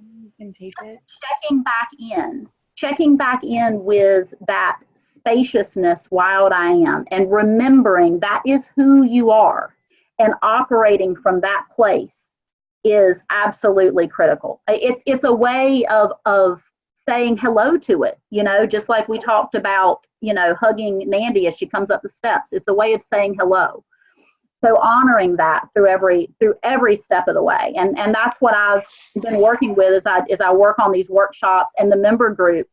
Checking back in with that spaciousness, wild I am, and remembering that is who you are, and operating from that place is absolutely critical. It's a way of saying hello to it, you know, just like we talked about, you know, hugging Nandy as she comes up the steps. It's a way of saying hello. So honoring that through every step of the way. And that's what I've been working with as I work on these workshops and the member group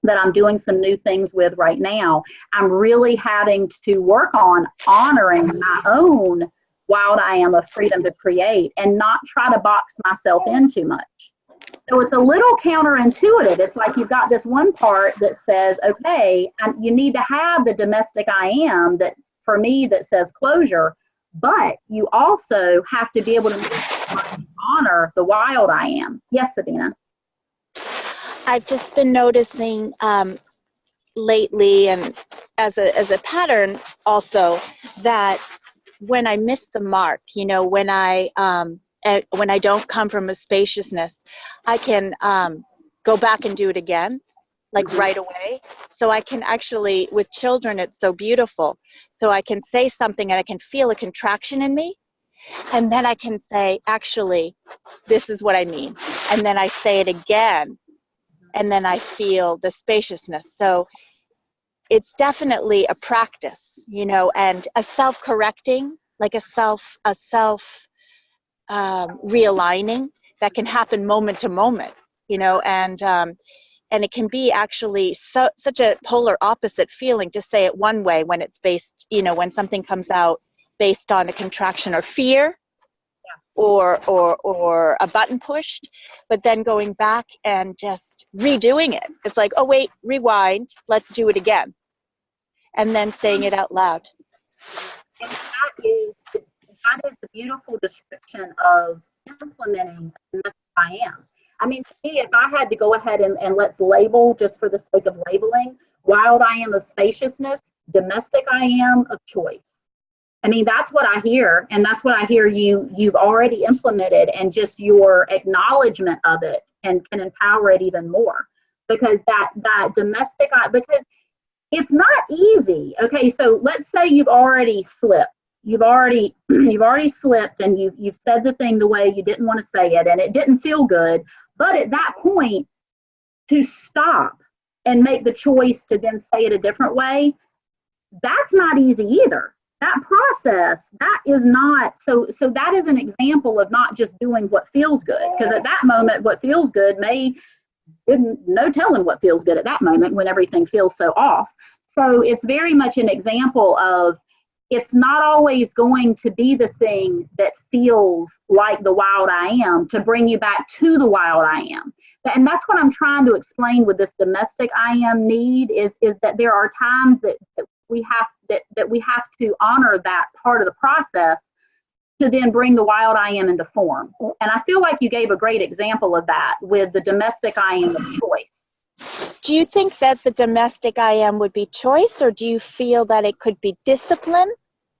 that I'm doing some new things with right now. I'm really having to work on honoring my own wild I am of freedom to create and not try to box myself in too much. So it's a little counterintuitive. It's like you've got this one part that says, okay, you need to have the domestic I am that, for me, that says closure, but you also have to be able to honor the wild I am. Yes, Sabina? I've just been noticing lately, and as a pattern also, that when I miss the mark, you know, when I don't come from a spaciousness, I can go back and do it again, like right away. So I can actually, with children, it's so beautiful. So I can say something and I can feel a contraction in me. And then I can say, actually, this is what I mean. And then I say it again. And then I feel the spaciousness. So it's definitely a practice, you know, and a self-correcting, like a self realigning that can happen moment to moment, you know, and it can be actually such a polar opposite feeling to say it one way when it's based, you know, when something comes out based on a contraction or fear, or a button pushed, but then going back and just redoing it. It's like, oh wait, rewind, let's do it again. and then saying it out loud. And that is the beautiful description of implementing domestic I am. I mean, to me, if I had to go ahead and let's label, just for the sake of labeling, wild I am of spaciousness, domestic I am of choice. I mean, that's what I hear, and that's what I hear you've already implemented, and just your acknowledgement of it and can empower it even more. Because that domestic, because it's not easy. Okay, so let's say you've already slipped. You've already slipped, and you've said the thing the way you didn't want to say it, and it didn't feel good. But at that point, to stop and make the choice to then say it a different way, that's not easy either. That process, that is not, so that is an example of not just doing what feels good, because at that moment, what feels good no telling what feels good at that moment when everything feels so off. So it's very much an example of, it's not always going to be the thing that feels like the wild I am to bring you back to the wild I am. And that's what I'm trying to explain with this domestic I am need, is that there are times that we have to honor that part of the process to then bring the wild I am into form. And I feel like you gave a great example of that with the domestic I am of choice. Do you think that the domestic I am would be choice, or do you feel that it could be discipline?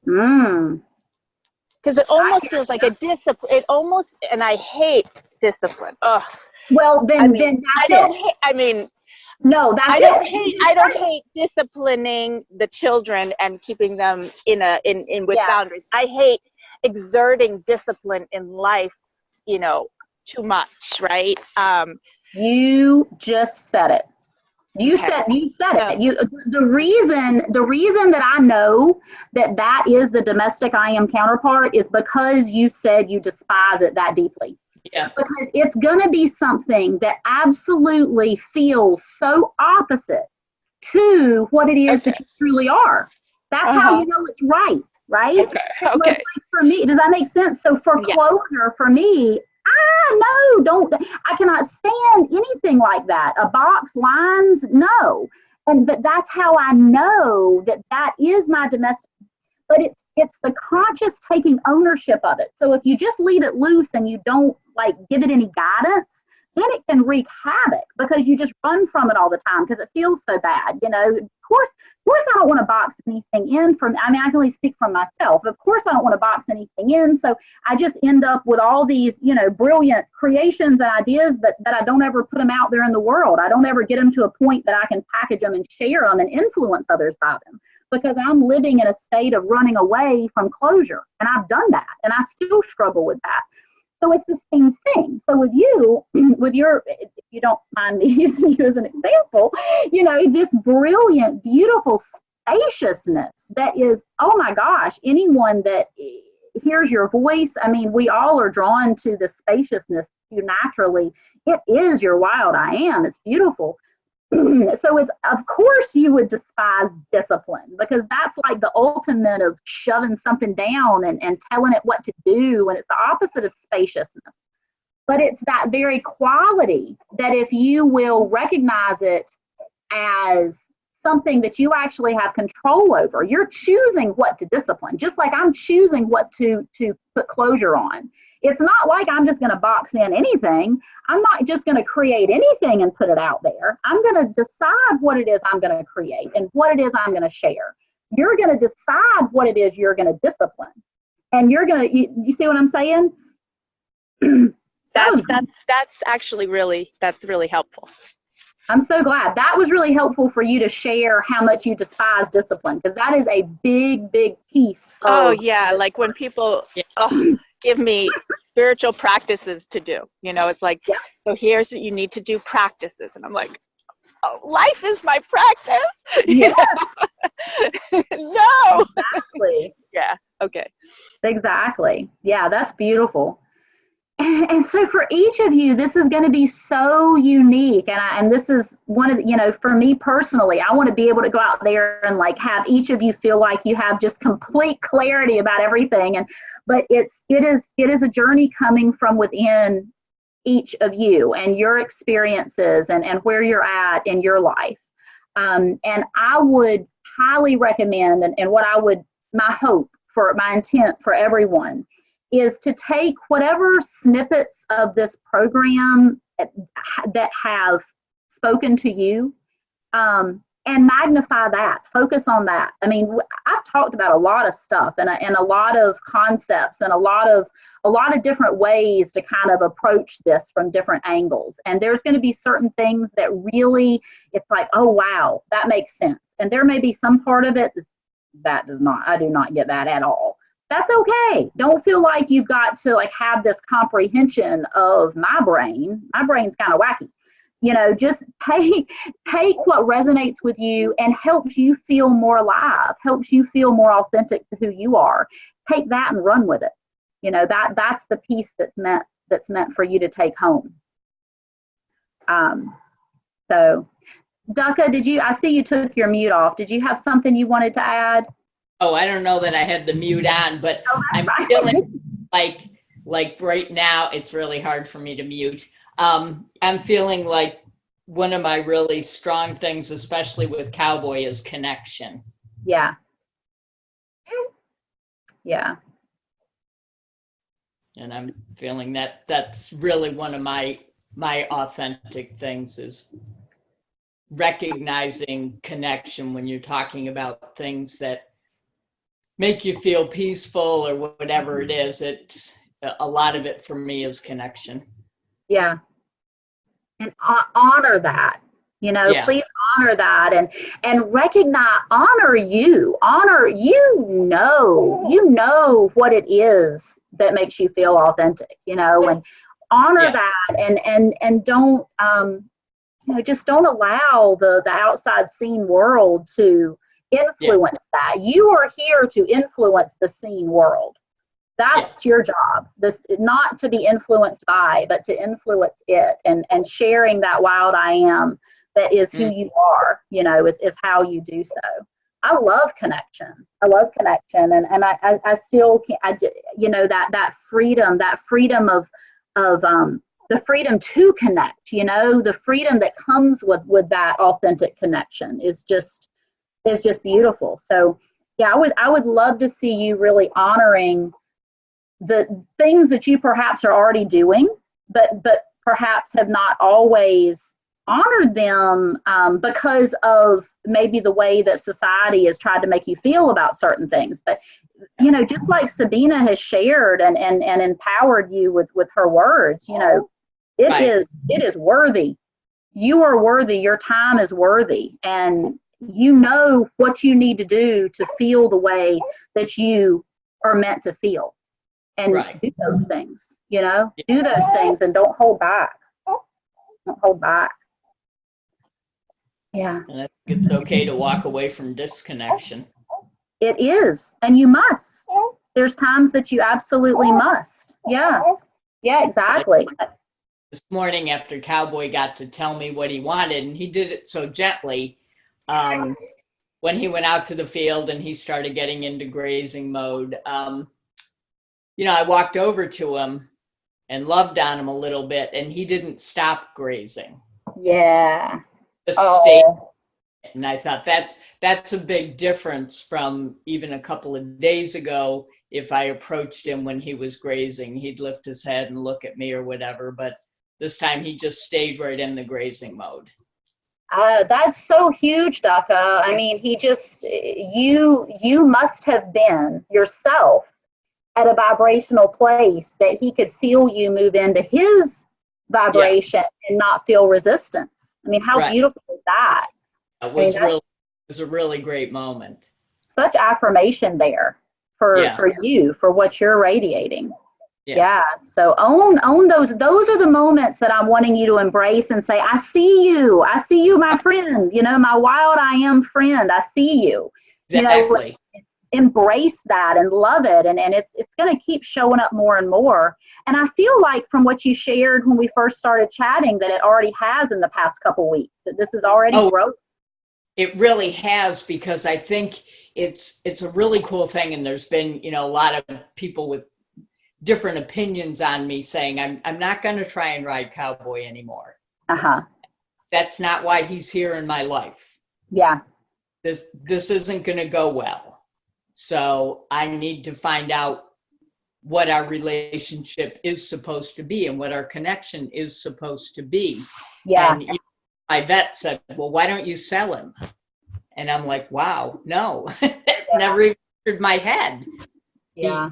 Because it almost feels like a discipline. It almost, and I hate discipline. Ugh. Well, then that's I don't hate. I mean, no, that's I don't hate disciplining the children and keeping them with boundaries. I hate exerting discipline in life, too much, right? You just said it. You said it. The reason that I know that is the domestic I am counterpart is because you said you despise it that deeply. Yeah. Because it's going to be something that absolutely feels so opposite to what it is that you truly are. That's how you know it's right? Okay. Like for me, does that make sense? So for closure, for me, I cannot stand anything like that. A box, lines, no. But that's how I know that is my domestic. But it's the conscious taking ownership of it. So if you just leave it loose and you don't give it any guidance, then it can wreak havoc because you just run from it all the time because it feels so bad. Of course I don't want to box anything in I can only speak from myself. Of course I don't want to box anything in. So I just end up with all these, brilliant creations and ideas, but that I don't ever put them out there in the world. I don't ever get them to a point that I can package them and share them and influence others by them, because I'm living in a state of running away from closure. And I've done that, and I still struggle with that. So it's the same thing. So with you, if you don't mind me using you as an example, this brilliant, beautiful spaciousness that is, oh my gosh, anyone that hears your voice, I mean, we all are drawn to the spaciousness naturally. It is your wild I am. It's beautiful. So it's, of course you would despise discipline, because that's like the ultimate of shoving something down and telling it what to do, and it's the opposite of spaciousness. But it's that very quality that if you will recognize it as something that you actually have control over, you're choosing what to discipline, just like I'm choosing what to put closure on. It's not like I'm just going to box in anything. I'm not just going to create anything and put it out there. I'm going to decide what it is I'm going to create and what it is I'm going to share. You're going to decide what it is you're going to discipline. And you're going to, you see what I'm saying? That's actually that's really helpful. I'm so glad. That was really helpful for you to share how much you despise discipline, because that is a big, big piece of like when people give me spiritual practices to do, it's like, so here's what you need to do, practices. And I'm like, life is my practice. Yeah. No. Exactly. Yeah. Okay. Exactly. Yeah, that's beautiful. And so for each of you, this is going to be so unique. And this is one of the, for me personally, I want to be able to go out there and have each of you feel like you have just complete clarity about everything. But it is a journey coming from within each of you and your experiences and where you're at in your life. And I would highly recommend, and what I would, my hope for, my intent for everyone is to take whatever snippets of this program that have spoken to you, and magnify that, focus on that. I mean, I've talked about a lot of stuff and a lot of concepts and a lot of different ways to kind of approach this from different angles. And there's going to be certain things that really, it's like, oh, wow, that makes sense. And there may be some part of it that does not, I do not get that at all. That's okay. Don't feel like you've got to like have this comprehension of my brain. My brain's kind of wacky. You know, just take what resonates with you and helps you feel more alive, helps you feel more authentic to who you are. Take that and run with it. You know, that's the piece that's meant for you to take home. So, Ducka, I see you took your mute off. Did you have something you wanted to add? Oh, I don't know that I had the mute on, but I'm feeling like right now it's really hard for me to mute. I'm feeling like one of my really strong things, especially with Cowboy, is connection. Yeah. Yeah. And I'm feeling that that's really one of my authentic things, is recognizing connection when you're talking about things that make you feel peaceful or whatever it is. It's a lot of it for me is connection. Yeah. And honor that, you know, Yeah. Please honor that and recognize, honor, you know what it is that makes you feel authentic, you know, and honor that and don't, you know, just don't allow the outside scene world to influence that. You are here to influence the scene world. That's your job. This not to be influenced by, but to influence it, and sharing that wild I am that is who you are, you know, is how you do so. I love connection. And I still can't, you know, that freedom of the freedom to connect, you know, the freedom that comes with that authentic connection is just beautiful. So yeah, I would love to see you really honoring the things that you perhaps are already doing, but perhaps have not always honored them because of maybe the way that society has tried to make you feel about certain things. But, you know, just like Sabina has shared and empowered you with her words, you know, it is worthy. You are worthy. Your time is worthy. And you know what you need to do to feel the way that you are meant to feel. And do those things, you know, do those things and don't hold back. Don't hold back. Yeah. And I think it's okay to walk away from disconnection. It is. And you must. There's times that you absolutely must. Yeah. Yeah, exactly. This morning after Cowboy got to tell me what he wanted, and he did it so gently, when he went out to the field and he started getting into grazing mode, you know, I walked over to him and loved on him a little bit, and he didn't stop grazing. Yeah. Just stayed. And I thought that's a big difference from even a couple of days ago. If I approached him when he was grazing, he'd lift his head and look at me or whatever. But this time he just stayed right in the grazing mode. That's so huge, Ducka. I mean, you must have been yourself at a vibrational place that he could feel you move into his vibration and not feel resistance. I mean, how beautiful is that? It was a really great moment. Such affirmation there for you, for what you're radiating. Yeah. So own those. Those are the moments that I'm wanting you to embrace and say, I see you, my friend, you know, my wild I am friend. I see you. Exactly. You know, embrace that and love it, and it's going to keep showing up more and more. And I feel like from what you shared when we first started chatting that it already has in the past couple weeks, that this is already growing. It really has, because I think it's a really cool thing, and there's been, you know, a lot of people with different opinions on me saying I'm not going to try and ride Cowboy anymore. That's not why he's here in my life. Yeah. this isn't going to go well. So I need to find out what our relationship is supposed to be and what our connection is supposed to be. Yeah. And my vet said, well, why don't you sell him? And I'm like, wow, no, never even entered my head. Yeah.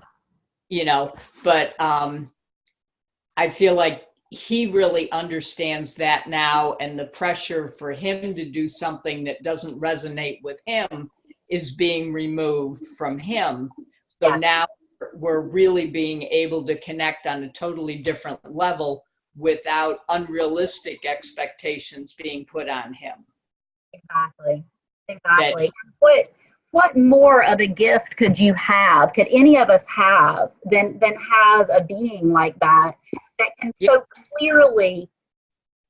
But I feel like he really understands that now, and the pressure for him to do something that doesn't resonate with him is being removed from him. So Yes. now we're really being able to connect on a totally different level without unrealistic expectations being put on him. Exactly. What more of a gift could you have? Could any of us have than have a being like that can so clearly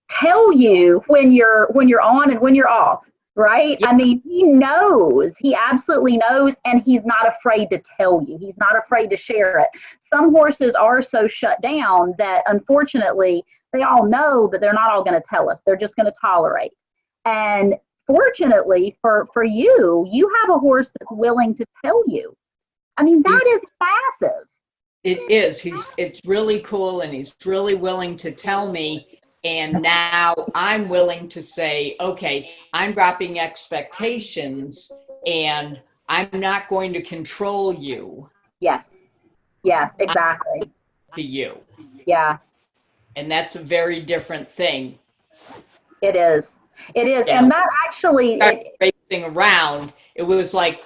tell you when you're on and when you're off, right? Yeah. I mean, he absolutely knows, and he's not afraid to tell you. He's not afraid to share it. Some horses are so shut down that unfortunately they all know, but they're not all going to tell us. They're just going to tolerate. And fortunately for you have a horse that's willing to tell you. I mean, that is massive. It is. It's really cool, and he's really willing to tell me. And now I'm willing to say, okay, I'm dropping expectations, and I'm not going to control you. Yes, exactly. To you. Yeah. And that's a very different thing. It is. And that actually racing around, it was like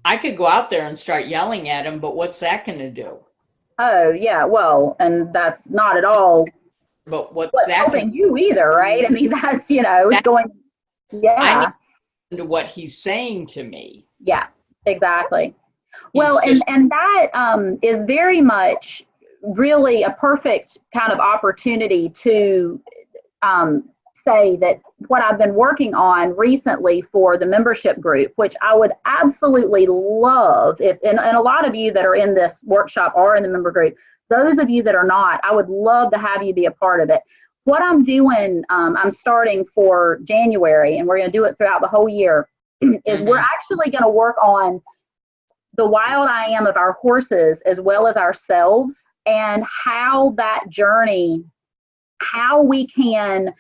I could go out there and start yelling at him, but what's that going to do? Oh yeah, well, and that's not at all. But what's that helping you either, right? I mean, that's it's going. Yeah. I need to listen to what he's saying to me. Yeah, exactly. Well, and that is very much really a perfect kind of opportunity to say that what I've been working on recently for the membership group, which I would absolutely love if, and a lot of you that are in this workshop are in the member group, those of you that are not, I would love to have you be a part of it. What I'm doing, I'm starting for January, and we're going to do it throughout the whole year, is we're actually going to work on the wild I am of our horses as well as ourselves, and how that journey, how we can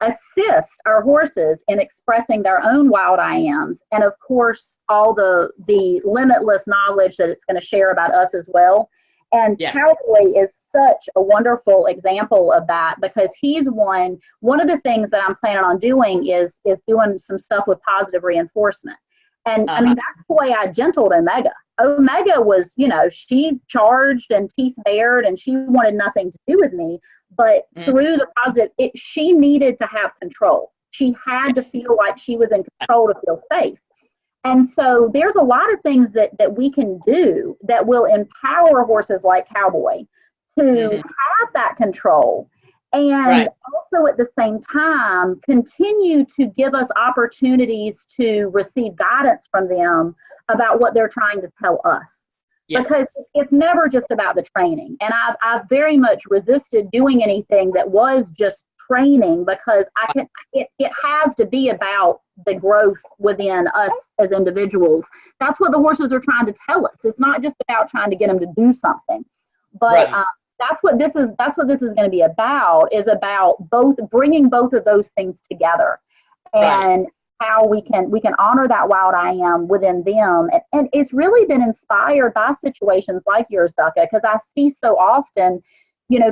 assist our horses in expressing their own wild I ams, and of course all the limitless knowledge that it's going to share about us as well. And Cowboy is such a wonderful example of that, because he's one of the things that I'm planning on doing is doing some stuff with positive reinforcement. And I mean, that's the way I gentled Omega. Omega was, she charged and teeth bared, and she wanted nothing to do with me. But through the positive, she needed to have control. She had to feel like she was in control to feel safe. And so there's a lot of things that we can do that will empower horses like Cowboy to have that control. And also at the same time, continue to give us opportunities to receive guidance from them about what they're trying to tell us. Yeah. Because it's never just about the training. And I've very much resisted doing anything that was just training, because it has to be about the growth within us as individuals. That's what the horses are trying to tell us. It's not just about trying to get them to do something. But that's what this is going to be about, is about bringing both of those things together, and how we can honor that wild I am within them. And it's really been inspired by situations like yours, Ducka, because I see so often,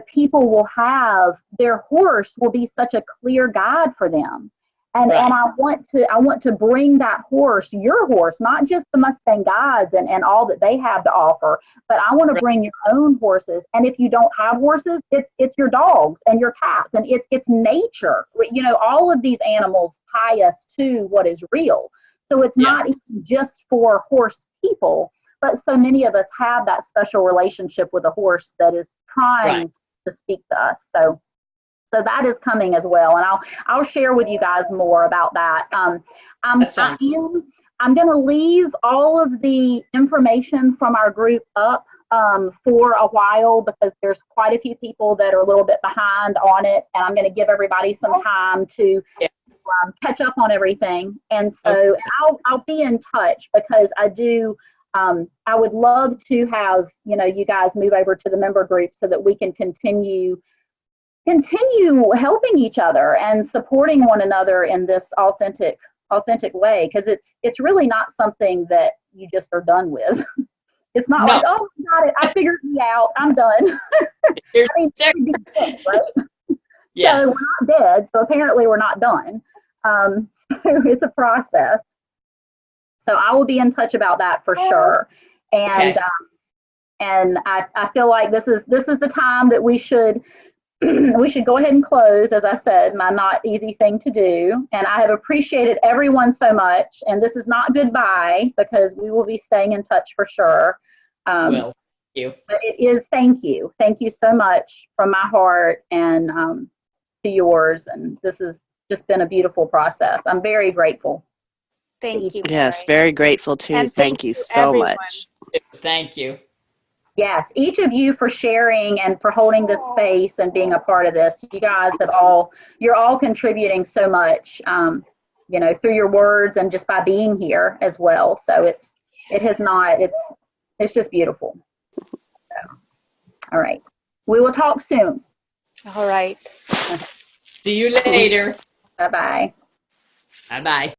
people will have their horse will be such a clear guide for them. And I want to bring that horse, your horse, not just the Mustang guides and all that they have to offer, but I want to bring your own horses. And if you don't have horses, it's your dogs and your cats, and it's nature. All of these animals tie us to what is real. So it's not even just for horse people, but so many of us have that special relationship with a horse that is trying to speak to us. So that is coming as well, and I'll share with you guys more about that. I'm going to leave all of the information from our group up for a while, because there's quite a few people that are a little bit behind on it, and I'm going to give everybody some time to catch up on everything. And so I'll be in touch because I do. I would love to have you guys move over to the member group so that we can continue helping each other and supporting one another in this authentic way, because it's really not something that you just are done with. It's not like, oh, I got it, I figured me out, I'm done. I mean, right? Yeah. So we're not dead, so apparently we're not done. So it's a process. So I will be in touch about that for sure. And and I feel like this is the time that we should go ahead and close, as I said, my not easy thing to do. And I have appreciated everyone so much. And this is not goodbye, because we will be staying in touch for sure. Well, thank you. But it is thank you. Thank you so much from my heart and to yours. And this has just been a beautiful process. I'm very grateful. Thank you. Yes, Mary. very grateful too. And Thank you so everyone. much. Thank you. Yes, each of you for sharing and for holding this space and being a part of this. You guys you're all contributing so much, through your words and just by being here as well. So it's just beautiful. So, all right. We will talk soon. All right. See you later. Bye-bye. Bye-bye.